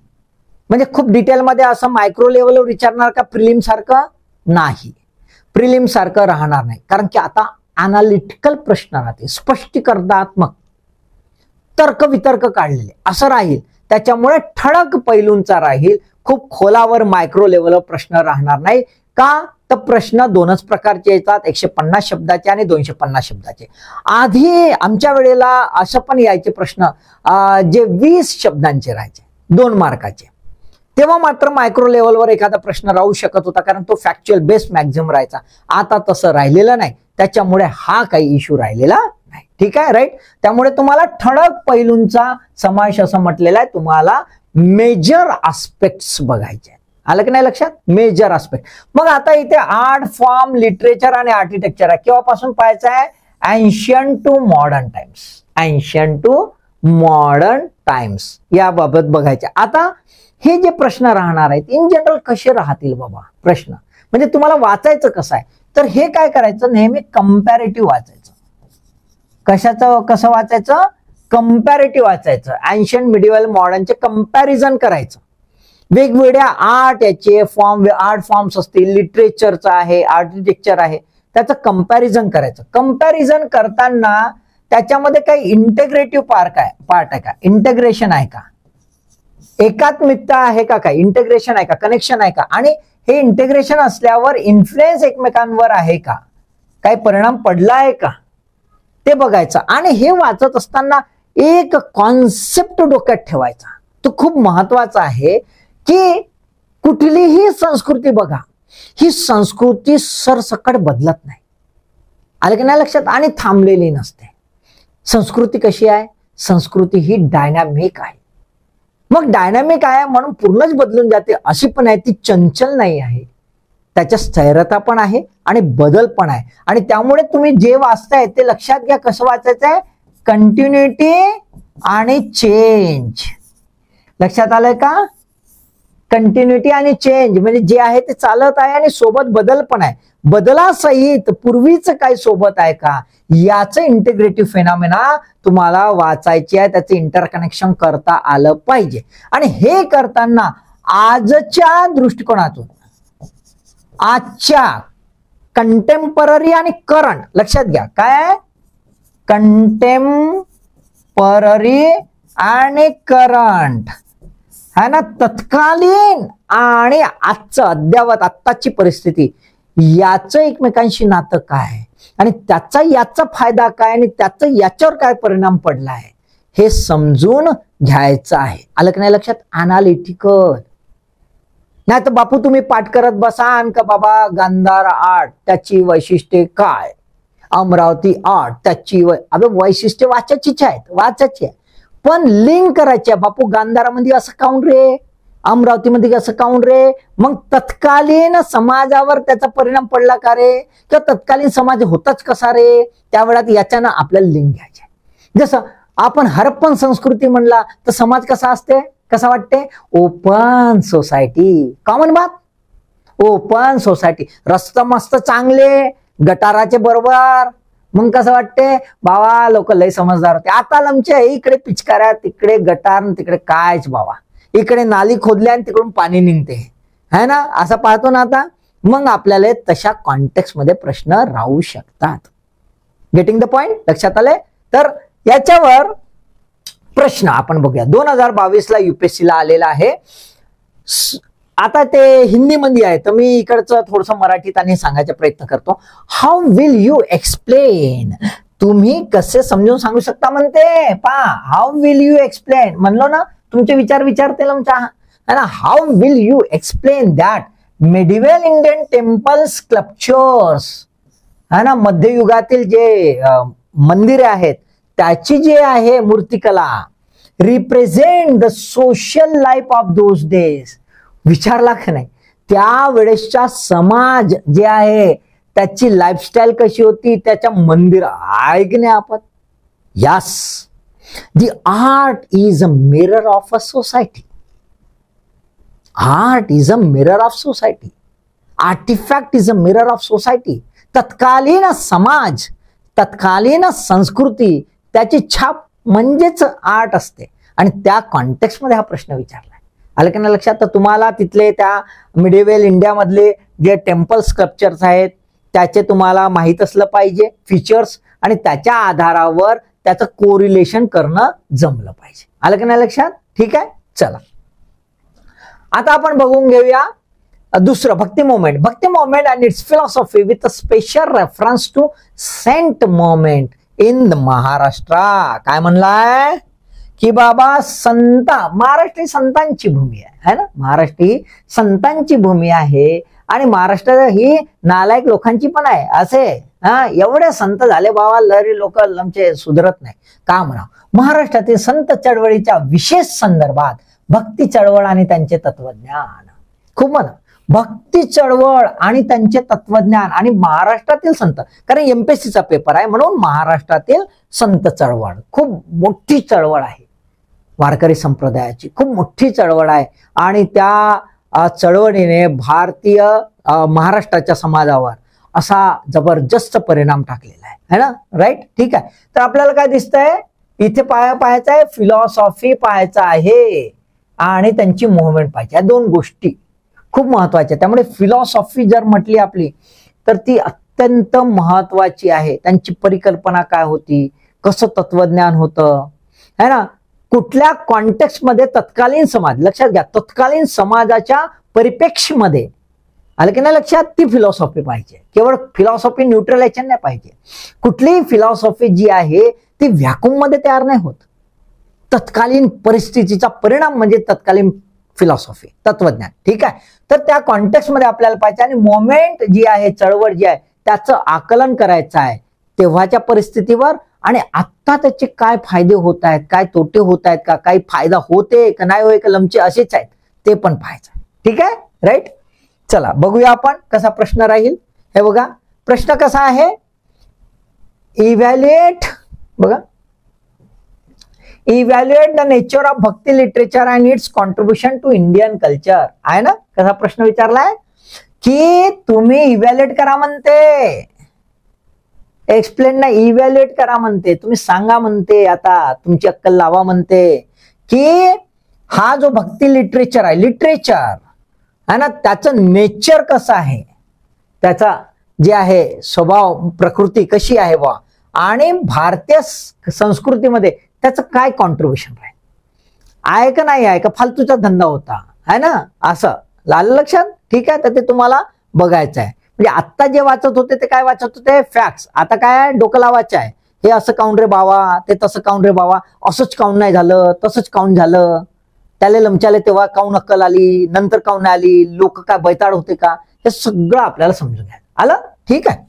S1: म्हणजे खूप डिटेलमध्ये असं मायक्रो लेवलवर विचारणार का? प्रिलिम सारखं नाही, प्रिलिम सारखं राहणार नाही. कारण की आता अनालिटिकल प्रश्न राहते, स्पष्टीकरणात्मक तर्क वितर्क काढलेले असं राहील. त्याच्यामुळे ठळक पैलूंचा राहील. खूप खोलावर मायक्रो लेवलवर प्रश्न राहणार नाही. का? तर प्रश्न 2च प्रकारचे येतात, 150 शब्दाचे आणि 250 शब्दाचे. आधी आमच्या वेळेला असं पण यायचे प्रश्न जे 20 शब्दांचे राहायचे, 2 मार्काचे. तेव्हा मात्र मायक्रो लेवलवर एखादा प्रश्न राहू शकत होता कारण तो फॅक्च्युअल बेस मॅक्झिमम राहायचा. आता तसं राहिलेलं नाही, त्याच्यामुळे हा काही इश्यू राहिलेला नाही. ठीक आहे, राईट. त्यामुळे तुम्हाला ठळक पैलूंचा समावेश असं म्हटलेला आहे. तुम्हाला मेजर आस्पेक्ट्स बघायचे. आलं की नाही लक्षात? Major aspect. मग आता इथे आर्ट फॉर्म, लिटरेचर आणि आर्किटेक्चर आहे. केव्हापासून पाहायचं आहे? Ancient to modern times. Ancient to modern times याबाबत बघायचे. आता हे जे प्रश्न राहणार आहेत इन जनरल कसे राहतील बाबा प्रश्न, म्हणजे तुम्हाला वाचायचं कसं आहे? तर हे काय करायचं? नेहमी कंपॅरेटिव्ह वाचायचं. कसं वाचायचं? कंपॅरेटिव्ह वाचायचं. एन्शियंट, मिडिवल, मॉडर्नचे कंपॅरिझन करायचं. वेगवेगळ्या याचे आर्ट फॉर्म्स असतील, लिटरेचरचं आहे, आर्किटेक्चर आहे, त्याचं कंपॅरिझन करायचं. कंपॅरिझन करताना त्याच्यामध्ये काही इंटेग्रेटिव्ह पार्ट आहे का? इंटेग्रेशन आहे का? एकात्मिकता आहे का? काय इंटेग्रेशन आहे का? कनेक्शन आहे का? आणि हे इंटेग्रेशन असल्यावर इन्फ्लुएन्स एकमेकांवर आहे का? काही परिणाम पडला आहे का? ते बघायचं. आणि हे वाचत असताना एक कॉन्सेप्ट डोक्यात ठेवायचा, तो खूप महत्वाचा आहे की कुठलीही संस्कृती बघा, ही संस्कृती सरसकट बदलत नाही. आलं की नाही लक्षात? आणि थांबलेली नसते. संस्कृती कशी आहे? संस्कृती ही डायनामिक आहे. मग डायनामिक आहे म्हणून पूर्णच बदलून जाते अशी पण आहे, ती चंचल नाही आहे. त्याच्या स्थैर्यता पण आहे आणि बदल पण आहे. आणि त्यामुळे तुम्ही जे वाचताय ते लक्षात घ्या. कसं वाचायचं आहे? कंटिन्युटी आणि चेंज. लक्षात आलंय का? कंटिन्युटी आणि चेंज म्हणजे जे आहे ते चालत आहे आणि सोबत बदल पण आहे. बदलासहित पूर्वीच काय सोबत आहे का याचं इंटिग्रेटिव्ह फेनॉमेना तुम्हाला वाचायचे आहे. त्याचं इंटरकनेक्शन करता आलं पाहिजे. आणि हे करताना आजच्या दृष्टिकोनातून, आजच्या कंटेम्पररी आणि करंट लक्षात घ्या. काय? कंटेम्पररी आणि करंट है ना, तत्कालीन आणि आजचं अद्यावत आत्ताची परिस्थिती याचं एकमेकांशी नातं काय आणि त्याचा याचा फायदा काय आणि त्याचा याच्यावर काय परिणाम पडला आहे हे समजून घ्यायचं आहे. आलं की नाही लक्षात? अनालिटिकल. नाही तर बापू तुम्ही पाठ करत बसान का बाबा गांधार आर्ट त्याची वैशिष्ट्ये काय, अमरावती आर्ट त्याची वैशिष्ट्ये वाचायचीच आहेत, वाचायची आहे, पण लिंक करायची आहे. बापू गांधारामध्ये असं काऊन रे, अमरावतीमध्ये असं काऊन रे, मग तत्कालीन समाजावर त्याचा परिणाम पडला का रे, किंवा तत्कालीन समाज होताच कसा रे, त्यावेळात याच्यानं आपल्याला लिंक घ्यायचे. जसं आपण हरप्पन संस्कृती म्हणला तर समाज कसा असते, कसा वाटते? Open society. कॉमन बात. ओपन सोसायटी, रस्ता मस्त चांगले, गटाराचे बरोबर. मग कसं वाटते बाबा, लोक लय समजदार होते. आता लमचे इकडे पिचकाऱ्या, तिकडे गटार, तिकडे कायच बाबा, इकडे नाली खोदल्या आणि तिकडून पाणी निघते, है ना, असं पाहतो ना आता. मग आपल्याला तशा कॉन्टेक्स्ट मध्ये प्रश्न राहू शकतात. गेटिंग द पॉइंट, लक्षात आले. तर याच्यावर प्रश्न आपण बघूया. 2022 ला युपीएससी ला आलेला आहे. आता ते हिंदी मध्ये आहे, तर मी इकडचं थोडस मराठीत आणि सांगायचा प्रयत्न करतो. हाऊ विल यू एक्सप्लेन, तुम्ही कसे समजून सांगू शकता म्हणते. हाऊ विल यू एक्सप्लेन म्हणलो ना, तुमचे विचार विचारतील आमच्या, है ना. How will you explain that medieval Indian temple sculptures, है ना, मध्ययुगातील जे मंदिरे आहेत त्याची जे आहे मूर्तिकला, represent the social life of those days. विचारला का नाही, त्या वेळेसचा समाज जे आहे त्याची लाईफस्टाईल कशी होती, त्याच्या मंदिर ऐकणे आपण. Yes, the art is a mirror of a society. Art is a mirror of society. Artefact is a mirror of society. तत्कालीन समाज, तत्कालीन संस्कृती, त्याची छाप म्हणजेच आर्ट असते. आणि त्या कॉन्टेक्स्ट मध्ये हा प्रश्न विचारला. आलं की नाही लक्षात. तर तुम्हाला तिथले त्या मिडिव्हल इंडिया मधले जे टेम्पल स्कल्पचर्स आहेत त्याचे तुम्हाला माहित असलं पाहिजे फीचर्स, आणि त्याच्या आधारावर त्याचं कोरिलेशन करणं जमलं पाहिजे. आलं की नाही लक्षात. ठीक आहे, चला आता आपण बघून घेऊया दुसरं, Bhakti movement. Bhakti movement and its philosophy with a special reference to saint movement in Maharashtra. काय म्हणलाय की बाबा संत, महाराष्ट्र ही संतांची भूमी आहे ना, महाराष्ट्र ही संतांची भूमी आहे. आणि महाराष्ट्र ही नालायक लोकांची पण आहे असे. एवढे संत झाले बाबा, लहरी लोक आमचे सुधरत नाही का म्हणा. महाराष्ट्रातील संत चळवळीच्या विशेष संदर्भात भक्ती चळवळ आणि त्यांचे तत्वज्ञान. खूप म्हणा, भक्ती चळवळ आणि त्यांचे तत्वज्ञान आणि महाराष्ट्रातील संत, कारण एमपीएससीचा पेपर आहे म्हणून महाराष्ट्रातील संत चळवळ खूप मोठी चळवळ आहे. वारकरी संप्रदायाची खूप मोठी चळवळ आहे. आणि त्या चळवळीने भारतीय महाराष्ट्राच्या समाजावर असा जबरदस्त परिणाम टाकलेला आहे, है ना. राईट, ठीक आहे. तर आपल्याला काय दिसतंय इथे पाहायचं आहे, फिलॉसॉफी पाहायचं आहे आणि त्यांची मुवमेंट पाहिजे. या दोन गोष्टी खूप महत्वाच्या. त्यामुळे फिलॉसॉफी जर म्हटली आपली तर ती अत्यंत महत्वाची आहे. त्यांची परिकल्पना काय होती, कसं तत्वज्ञान होतं, है ना, कुठल्या कॉन्टेक्स्ट मध्ये तत्कालीन समाज, लक्षात घ्या, तत्कालीन समाजाच्या परिप्रेक्ष्यमध्ये, आलं की नाही लक्षात, ती फिलॉसॉफी पाहिजे. केवळ फिलॉसॉफी न्यूट्रलायझेशन नाही पाहिजे. कुठलीही फिलॉसॉफी जी आहे ती व्हॅक्यूम मध्ये तयार नाही होत. तत्कालीन परिस्थितीचा परिणाम म्हणजे तत्कालीन फिलॉसॉफी, तत्वज्ञान. ठीक आहे. तर त्या कॉन्टेक्स्ट मध्ये आपल्याला पाहिजे. आणि मोमेंट जी आहे, चळवळ जी आहे, त्याचं आकलन करायचं आहे तेव्हाच्या परिस्थितीवर, आणि आत्ता त्याचे काय फायदे होत आहेत, काय तोटे होत आहेत का, काही फायदा होते का नाही होय का, लमचे असेच आहेत ते पण पाहायचं. ठीक आहे, राईट. चला बघूया आपण कसा प्रश्न राहील. हे बघा प्रश्न कसा आहे, इव्हॅल्युएट, बघा, evaluate the nature of bhakti literature and its contribution to Indian culture. आहे ना, कसा प्रश्न विचारलाय की तुम्ही इव्हॅल्युएट करा म्हणते, एक्सप्लेन नाही, इव्हॅल्युएट करा म्हणते, तुम्ही सांगा म्हणते, आता तुमची अक्कल लावा म्हणते की हा जो भक्ती लिटरेचर आहे, लिटरेचर आहे ना, त्याचं नेचर कसं आहे, त्याचा जे आहे स्वभाव प्रकृती कशी आहे बा, आणि भारतीय संस्कृतीमध्ये त्याचं काय कॉन्ट्रीब्युशन आहे का नाही आहे का, फालतूचा धंदा होता, है ना, असं लाल लक्षात. ठीक आहे, तर ते तुम्हाला बघायचं आहे. म्हणजे आत्ता जे वाचत होते ते काय वाचत होते, फॅक्ट्स. आता काय डोकं लावायचं आहे, हे असं काउंट रे बावा, ते तसं काउंट रे बावा, असंच काउंट नाही झालं, तसंच काउंट झालं, त्याला लमचाले तेव्हा काउंट अक्कल आली, नंतर काउंट नाही आली, लोक काय बैताड होते का, हे सगळं आपल्याला समजून घ्या. आलं, ठीक आहे.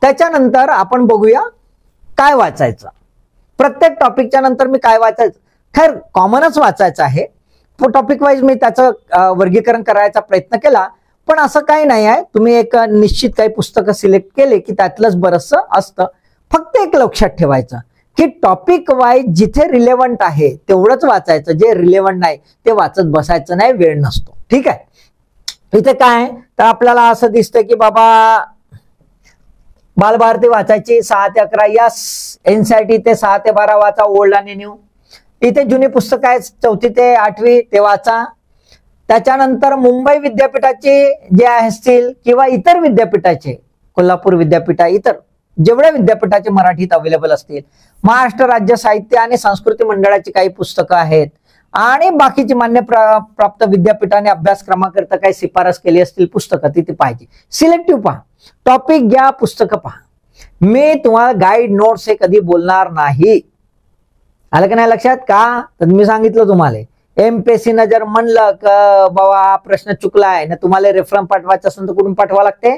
S1: त्याच्यानंतर आपण बघूया काय वाचायचं. प्रत्येक टॉपिकच्या नंतर मी काय वाचायचं, खैर कॉमनच वाचायचं आहे. टॉपिक वाईज मी त्याचं वर्गीकरण करायचा प्रयत्न केला, पण असं काही नाही आहे. तुम्ही एक निश्चित काही पुस्तकं सिलेक्ट केले की त्यातलंच बरंचसं असतं. फक्त एक लक्षात ठेवायचं की टॉपिक वाईज जिथे रिलेव्हंट आहे तेवढंच वाचायचं, जे रिलेव्हंट नाही ते वाचत बसायचं नाही, वेळ नसतो. ठीक आहे, इथे काय तर आपल्याला असं दिसतं की बाबा बालभारती वाचायची 6 ते 11, यस. एनसीईआरटी ते 6 ते 12 वाचा, ओल्ड आणि न्यू. इथे जुनी पुस्तक आहेत 4थी ते 8वी ते वाचा. त्याच्यानंतर मुंबई विद्यापीठाचे जे असतील किंवा इतर विद्यापीठाचे, कोल्हापूर विद्यापीठ, इतर जेवढ्या विद्यापीठाचे मराठीत अवेलेबल असतील, महाराष्ट्र राज्य साहित्य आणि संस्कृती मंडळाची काही पुस्तकं आहेत आणि बाकीची मान्य प्राप्त विद्यापीठाने अभ्यासक्रमाकरता काही शिफारस केली असतील पुस्तकं तिथे पाहिजे. सिलेक्टिव्ह पहा, टॉपिक घ्या, पुस्तकं पहा. मी तुम्हाला गाईड नोट्स हे कधी बोलणार नाही. आलं का नाही लक्षात? का तर मी सांगितलं तुम्हाला एमपीएससी न जर म्हणलं का बाबा प्रश्न चुकलाय ना, तुम्हाला रेफरन्स पाठवायचा असेल तर कुठून पाठवा लागते?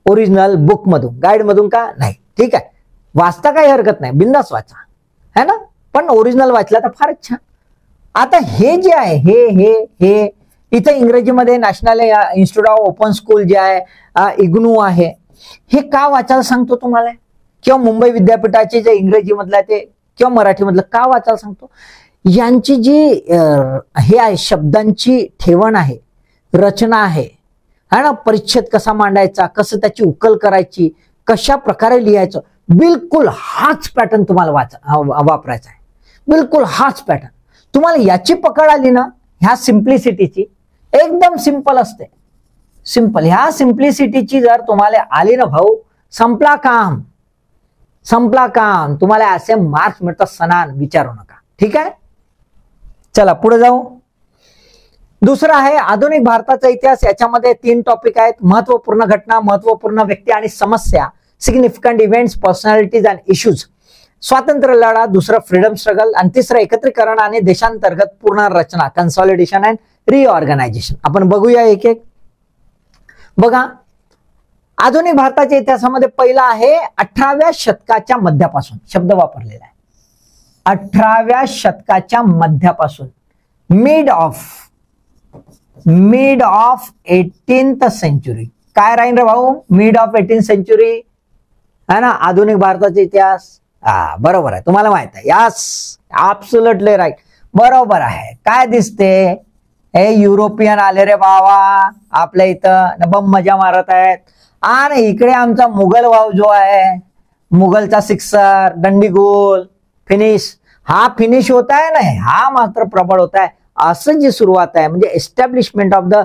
S1: ओरिजिनल बुक मधून, गाईड मधून का नाही. ठीक आहे, वाचता काही हरकत नाही, बिंदास वाचा, है ना. पण ओरिजिनल वाचला तर फारच छान. आता हे जे आहे हे इथे इंग्रजीमध्ये national institute of open school जे आहे, इग्नू आहे, हे का वाचायला सांगतो तुम्हाला? किंवा मुंबई विद्यापीठाचे जे इंग्रजी मधलं ते किंवा मराठी मधलं का वाचायला सांगतो? यांची जी हे आहे, शब्दांची ठेवण आहे, रचना आहे, है ना. परिच्छेद कसा मांडायचा, कसं त्याची उकल करायची, कशा प्रकारे लिहायचं, बिलकुल हाच पॅटर्न तुम्हाला वापरायचा आहे. बिलकुल हाच पॅटर्न. तुम्हाला याची पकड आली ना, ह्या सिम्प्लिसिटीची, एकदम सिंपल असते, सिंपल. ह्या सिम्प्लिसिटीची जर तुम्हाला आली ना भाऊ, संपला काम, संपला काम. तुम्हाला असे मार्क्स मिळतात सणान, विचारू नका. ठीक आहे, चला पुढे जाऊ. दुसरं आहे आधुनिक भारताचा इतिहास. याच्यामध्ये 3 टॉपिक आहेत: महत्वपूर्ण घटना, महत्वपूर्ण व्यक्ती आणि समस्या, significant events, personalities and issues. स्वातंत्र्य लढा, दुसरं फ्रीडम स्ट्रगल आणि तिसरं एकत्रीकरण आणि देशांतर्गत पुनर्रचना, कन्सॉलिडेशन अँड रिऑर्गनायझेशन. आपण बघूया एक एक. बघा, आधुनिक भारताच्या इतिहासामध्ये पहिला आहे 18व्या शतकाच्या मध्यापासून. शब्द वापरलेला आहे 18व्या शतकाच्या मध्यापासून, मिड ऑफ 18th सेंचुरी. काय राहील रे भाऊ? मिड ऑफ 18th सेंचुरी है ना, आधुनिक भारताचा इतिहास. बरोबर आहे, तुम्हाला माहित आहे. यस, ॲब्सोल्युटली राईट, बरोबर आहे. काय दिसते? हे युरोपियन आले रे बाबा आपल्या इथं, बम मजा मारत आहेत. आणि इकडे आमचा मुघल भाऊ जो आहे, मुघलचा सिक्सर, दंडीगोल, फिनिश. हा फिनिश होत आहे ना, हा मात्र प्रबळ होत आहे. असं जी सुरुवात आहे म्हणजे establishment of the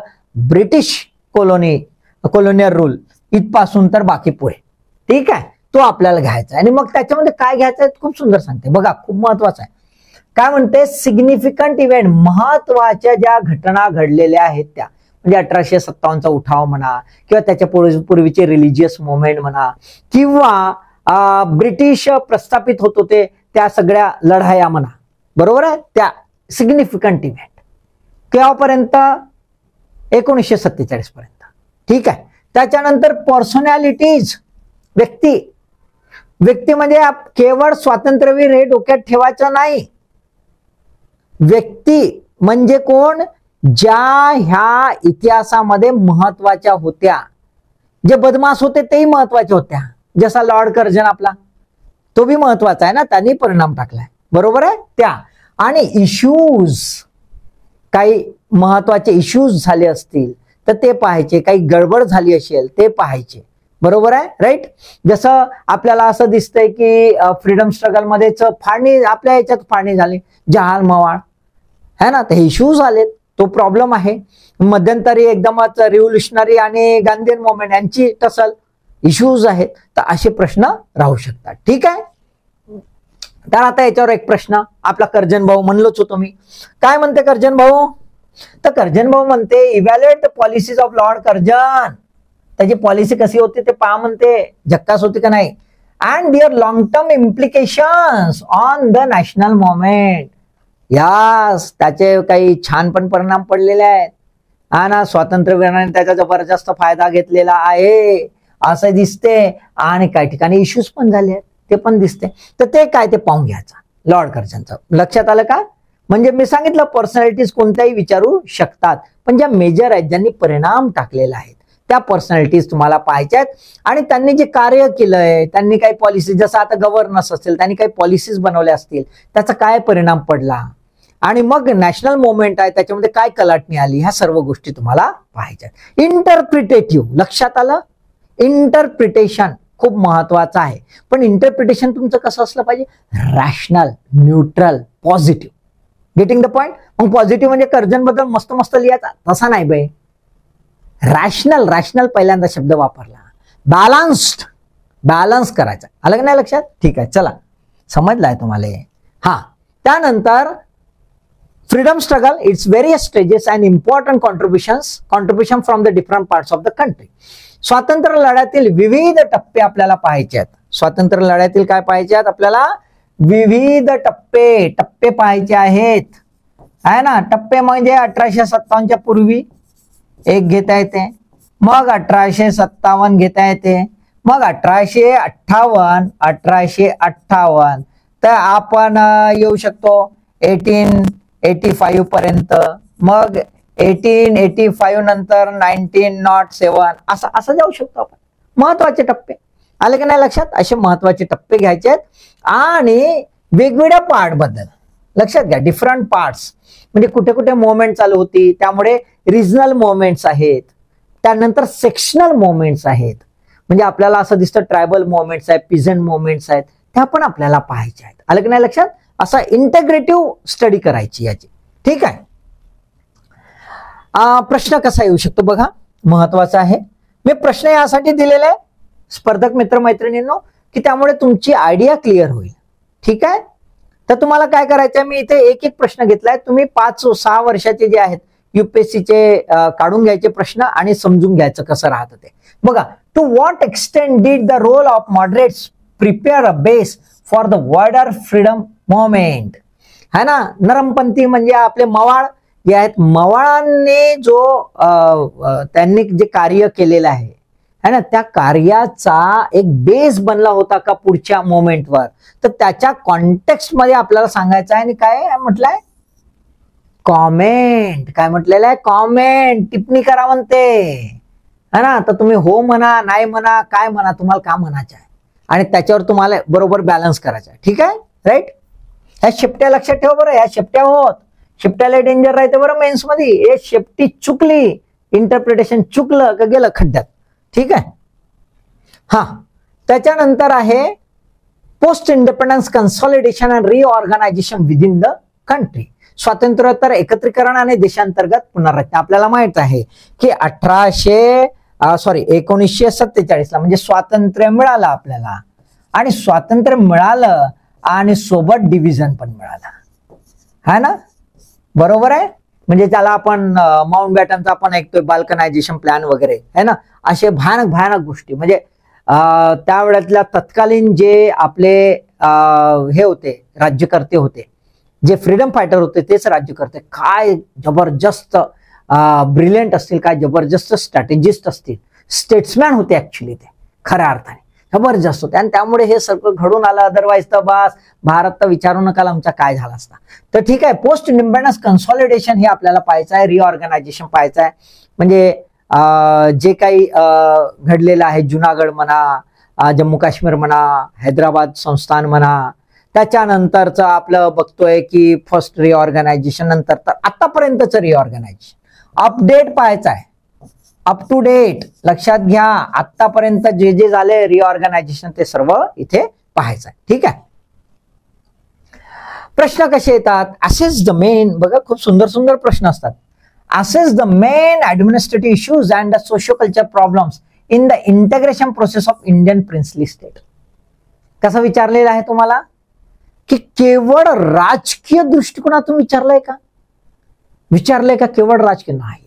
S1: British colonial rule इथपासून तर बाकी पुढे. ठीक आहे, तो आपल्याला घ्यायचा आहे. आणि मग त्याच्यामध्ये काय घ्यायचं आहे खूप सुंदर सांगते बघा, खूप महत्वाचं आहे. काय म्हणते? सिग्निफिकंट इव्हेंट, महत्वाच्या ज्या घटना घडलेल्या आहेत त्या, म्हणजे 1857चा उठाव म्हणा, किंवा त्याच्या पूर्वीचे रिलिजियस मुवमेंट म्हणा, किंवा ब्रिटिश प्रस्थापित होत होते त्या सगळ्या लढाया म्हणा, बरोबर आहे, त्या सिग्निफिकंट इव्हेंट. केव्हापर्यंत? 1947 पर्यंत. ठीक आहे. त्याच्यानंतर पर्सनॅलिटीज, व्यक्ती म्हणजे केवळ स्वातंत्र्यवीर हे डोक्यात ठेवायचं नाही. व्यक्ती म्हणजे कोण? ज्या ह्या इतिहासामध्ये महत्वाच्या होत्या, जे बदमाश होते तेही महत्वाच्या होत्या. जसा लॉर्ड कर्जन आपला, तो बी महत्वाचा आहे ना, त्यांनी परिणाम टाकलाय, बरोबर आहे. त्या आणि इश्यूज, काही महत्वाचे इश्यूज झाले असतील तर ते पाहायचे, काही गडबड झाली असेल ते पाहायचे, बरोबर आहे, राईट. जसं आपल्याला असं दिसतंय की फ्रीडम स्ट्रगल मध्येच फाळणी, आपल्या याच्यात फाळणी झाली, जहाल मवाळ है ना, ते इश्यूज आलेत, तो प्रॉब्लेम आहे. मध्यंतरी एकदमच रिव्होल्युशनरी आणि गांधीयन मुवमेंट यांची टसल, इश्यूज आहेत. तर असे प्रश्न राहू शकतात. ठीक आहे. तर आता याच्यावर एक प्रश्न आपला कर्जन भाऊ म्हणलोच होतो मी. काय म्हणते कर्जन भाऊ? तर कर्जन भाऊ म्हणते evaluate the policies of Lord Curzon. त्याची पॉलिसी कशी होती ते पहा म्हणते, झक्कास होती का नाही. And their long term implications on the national movement. यास, त्याचे काही छान पण परिणाम पडलेले आहेत. हा ना, स्वातंत्र्यवीरांनी त्याचा जबरदस्त फायदा घेतलेला आहे असं दिसते. आणि काही ठिकाणी इश्यूज पण झाले आहेत, ते पण दिसते. तर ते काय ते पाहून घ्यायचं लॉर्ड कर्जनचं. लक्षात आलं का? म्हणजे मी सांगितलं पर्सनॅलिटीज कोणत्याही विचारू शकतात, पण ज्या मेजर आहेत, ज्यांनी परिणाम टाकलेला आहे, त्या पर्सनॅलिटीज तुम्हाला पाहायच्या आहेत. आणि त्यांनी जे कार्य केलंय, त्यांनी काही पॉलिसी, जसं आता गव्हर्नन्स असेल, त्यांनी काही पॉलिसीज बनवल्या असतील, त्याचा काय परिणाम पडला, आणि मग नॅशनल मुवमेंट आहे, त्याच्यामध्ये काय कलाटणी आली, ह्या सर्व गोष्टी तुम्हाला पाहायच्या. इंटरप्रिटेटिव्ह, लक्षात आलं? इंटरप्रिटेशन खूप महत्वाचं आहे, पण इंटरप्रिटेशन तुमचं कसं असलं पाहिजे? Rational, neutral, positive. Getting the point? मग पॉझिटिव्ह म्हणजे कर्जन बद्दल मस्त मस्त लिहायचा तसा नाही बाई. रॅशनल, रॅशनल पहिल्यांदा शब्द वापरला. बॅलन्स्ड, बॅलन्स करायचा. आलं की नाही लक्षात? ठीक आहे, चला समजलाय तुम्हाला? हा, त्यानंतर freedom struggle, its various stages and important contribution from the different parts of the country. स्वातंत्र्य लढ्यातील विविध टप्पे आपल्याला पाहायचे आहेत. स्वातंत्र्य लढ्यातील काय पाहायचे आहेत आपल्याला? विविध टप्पे पाहायचे आहेत, आहे ना. टप्पे म्हणजे 1857च्या पूर्वी एक घेता येते, मग 1857 घेता येते, मग 1858 तर आपण येऊ शकतो 1885 पर्यंत, मग 1885 नंतर 1907 असं जाऊ शकतो आपण. महत्वाचे टप्पे आले की नाही लक्षात? असे महत्वाचे टप्पे घ्यायचे आहेत. आणि वेगवेगळ्या पार्ट बद्दल लक्षात घ्या. डिफरंट पार्ट्स म्हणजे कुठे कुठे मुवमेंट चालू होती, त्यामुळे रिजनल मुवमेंट्स आहेत, त्यानंतर सेक्शनल मुवमेंट्स आहेत. म्हणजे आपल्याला असं दिसतं ट्रायबल मुवमेंट्स आहेत, पिझंट मुवमेंट्स आहेत, त्या पण आपल्याला पाहायच्या आहेत. आलं की नाही लक्षात? असा इंटिग्रेटिव्ह स्टडी करायची याची. ठीक आहे. प्रश्न कसा येऊ शकतो बघा, महत्वाचा आहे. मी प्रश्न यासाठी दिलेले आहे स्पर्धक मित्रमैत्रिणींनो की त्यामुळे तुमची आयडिया क्लिअर होईल. ठीक आहे. तर तुम्हाला काय करायचं आहे, मी इथे एक एक प्रश्न घेतलाय. तुम्ही 5-6 वर्षाचे जे आहेत युपीएससीचे काढून घ्यायचे प्रश्न आणि समजून घ्यायचं कसं राहतं ते बघा. To what extent did the role of moderates prepare a base for the wider freedom movement, है ना. नरमपंथी म्हणजे आपले मवाळ जे आहेत, मवाळांनी जो त्यांनी जे कार्य केलेलं आहे ना, त्या कार्याचा एक बेस बनला होता का पुढच्या मोमेंटवर, तर त्याच्या कॉन्टेक्स्ट मध्ये आपल्याला सांगायचं आहे. आणि काय म्हटलंय? कॉमेंट. काय म्हटलेलं आहे? कॉमेंट. टिप्पणी करा म्हणते, है ना. तर तुम्ही हो म्हणा, नाही म्हणा, काय म्हणा, तुम्हाला का म्हणायचं आहे आणि त्याच्यावर तुम्हाला बरोबर बॅलन्स करायचा आहे. ठीक आहे, राईट. ह्या शेपट्या लक्षात ठेवा बरं. ह्या शेपट्या होत, शेपट्याला डेंजर राहते बरं मेन्स मध्ये. हे शेपटी चुकली, इंटरप्रिटेशन चुकलं का गेलं खड्ड्यात. ठीक आहे. हा, त्याच्यानंतर आहे post independence consolidation and reorganisation within the country. स्वातंत्र्योत्तर एकत्रीकरण आणि देशांतर्गत पुनर्रचना. आपल्याला माहित आहे की 1947 ला म्हणजे स्वातंत्र्य मिळालं आपल्याला, आणि स्वातंत्र्य मिळालं आणि सोबत डिव्हिजन पण मिळालं, है ना. बरोबर आहे. म्हणजे त्याला आपण माउंट बॅटनचा आपण ऐकतोय बाल्कनायझेशन प्लॅन वगैरे, है ना. असे भयानक गोष्टी. म्हणजे त्यावेळेतल्या तत्कालीन जे आपले हे होते राज्यकर्ते होते, जे फ्रीडम फायटर होते, तेच राज्यकर्ते काय जबरदस्त ब्रिलियंट असतील, काय जबरदस्त स्ट्रॅटेजिस्ट असतील, स्टेट्समॅन होते ऍक्च्युली ते खऱ्या अर्थाने, जबरदस्त होते. आणि त्यामुळे हे सगळं घडून आलं. अदरवाईज तर बस भारत तर विचारू नका आमचा काय झाला असता. तर ठीक आहे, पोस्ट इंडिपेंडन्स कन्सॉलिडेशन हे आपल्याला पाहायचं आहे, रिऑर्गनायझेशन पाहायचं आहे. म्हणजे जे काही घडलेलं आहे, जुनागड म्हणा, जम्मू काश्मीर म्हणा, हैदराबाद संस्थान म्हणा, त्याच्यानंतरचं आपलं बघतोय की फर्स्ट रिऑर्गनायझेशन, नंतर तर आतापर्यंतचं रिऑर्गनायझेशन अपडेट पाहायचं आहे, अप टू डेट. लक्षात घ्या, आतापर्यंत जे जे झाले रिऑर्गनायझेशन ते सर्व इथे पाहायचं आहे. ठीक आहे. प्रश्न कसे येतात? असेच द मेन, बघा खूप सुंदर सुंदर प्रश्न असतात. असेच the main administrative issues and the socio culture problems in the integration process of Indian princely state. कसं विचारलेलं आहे तुम्हाला की केवळ राजकीय दृष्टिकोनातून विचारलंय का? विचारलंय का केवळ राजकीय? नाही.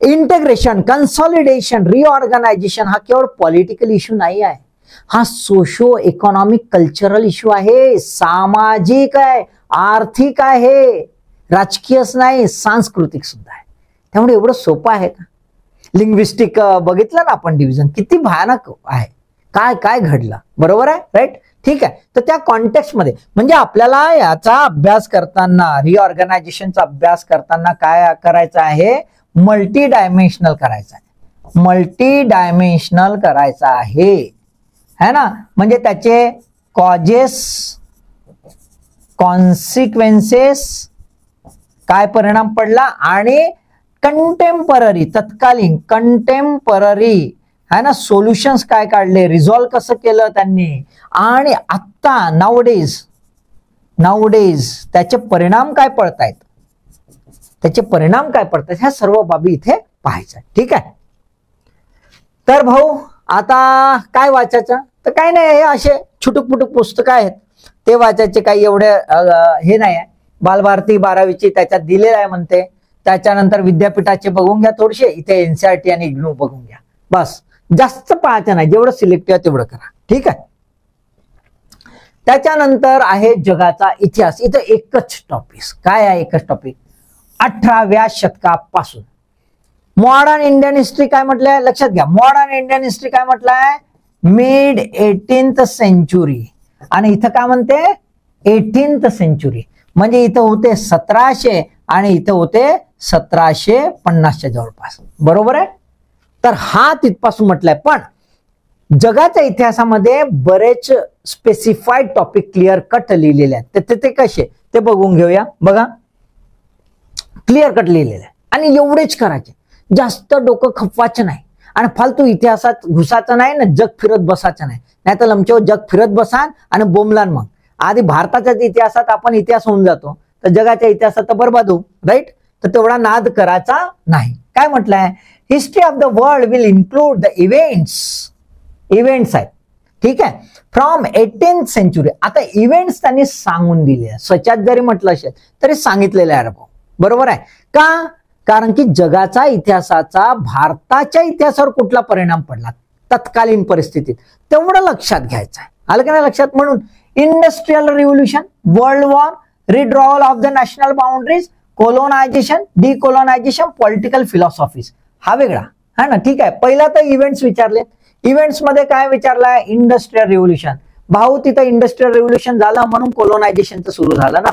S1: इंटिग्रेशन, कन्सॉलिडेशन, रिऑर्गनायझेशन हा केवळ पॉलिटिकल इश्यू नाही आहे, हा सोशो इकॉनॉमिक कल्चरल इश्यू आहे, सामाजिक आहे, आर्थिक आहे, राजकीयच नाही, सांस्कृतिक सुद्धा आहे. त्यामुळे एवढं सोपं आहे का? लिंग्विस्टिक बघितलं ना आपण, डिव्हिजन किती भयानक आहे, काय काय घडलं. बरोबर आहे, राईट. ठीक आहे. तर त्या कॉन्टेक्स्ट मध्ये म्हणजे आपल्याला याचा अभ्यास करताना, रिऑर्गनायझेशनचा अभ्यास करताना काय करायचं आहे? मल्टी डायमेन्शनल करायचं आहे, मल्टी डायमेन्शनल करायचं आहे, है ना. म्हणजे त्याचे कॉजेस, कॉन्सिक्वेन्सेस काय परिणाम पडला, आणि कंटेम्पररी तत्कालीन कंटेम्पररी है ना सोल्युशन्स काय काढले, रिझॉल्व कसं केलं त्यांनी, आणि आत्ता नाउडेज त्याचे परिणाम काय पडतायत, ह्या सर्व बाबी इथे पाहायच्या. ठीक आहे. तर भाऊ आता काय वाचायचं, तर काय नाही, हे असे छुटुक पुटुक पुस्तकं आहेत ते वाचायचे, काही एवढे हे नाही आहे. बालभारती 12वीची त्याच्यात दिलेलं आहे म्हणते. त्याच्यानंतर विद्यापीठाचे बघून घ्या थोडेसे, इथे एनसीईआरटी आणि इग्नू बघून घ्या, बस. जास्त पाहायचं नाही, जेवढं सिलेक्टिव्ह आहे तेवढं करा. ठीक आहे. त्याच्यानंतर आहे जगाचा इतिहास. इथं एकच टॉपिक, काय आहे एकच टॉपिक, 18व्या शतकापासून मॉडर्न इंडियन हिस्ट्री काय म्हटलंय लक्षात घ्या. मॉडर्न इंडियन हिस्ट्री काय म्हटलंय, मिड 18th सेंचुरी, आणि इथं काय म्हणते 18th सेंचुरी, म्हणजे इथं होते 1700 आणि इथं होते 1750च्या जवळपास. बरोबर आहे. तर हा तिथपासून म्हटलंय. पण जगाच्या इतिहासामध्ये बरेच स्पेसिफाईड टॉपिक क्लिअर कट लिहिलेले आहेत. ते कसे ते बघून घेऊया. बघा, क्लिअर कट लिहिलेले आहे, आणि एवढेच करायचे, जास्त डोकं खपवायचं नाही, आणि फालतू इतिहासात घुसायचं नाही ना, जग फिरत बसायचं नाही. नाही तर लमचो जग फिरत बसान आणि बोंबलान. मग आधी भारताच्याच इतिहासात आपण इतिहास होऊन जातो, तर जगाच्या इतिहासात तर बरबाद होऊ. राईट. तर तेवढा नाद करायचा नाही. काय म्हटलंय, history of the world will include the events आहेत. ठीक आहे, फ्रॉम 18th सेंचुरी. आता इव्हेंट्स त्यांनी सांगून दिले, सचात जरी म्हटलं असेल तरी सांगितलेलं आहे. बरोबर आहे का, कारण की जगाचा इतिहासाचा भारताच्या इतिहासावर कुठला परिणाम पडला तत्कालीन परिस्थितीत तेवढं लक्षात घ्यायचं आहे. आलं का नाही लक्षात. म्हणून industrial revolution, world war, redrawal of the national boundaries, colonisation, decolonisation, political philosophies, हा वेगळा है ना. ठीक आहे. पहिला तर इव्हेंट्स विचारले. इव्हेंट्स मध्ये काय विचारलंय, इंडस्ट्रियल रिव्होल्युशन. भाऊ तिथं इंडस्ट्रियल रिव्होल्युशन झालं म्हणून कोलोनायझेशनचं सुरू झालं ना,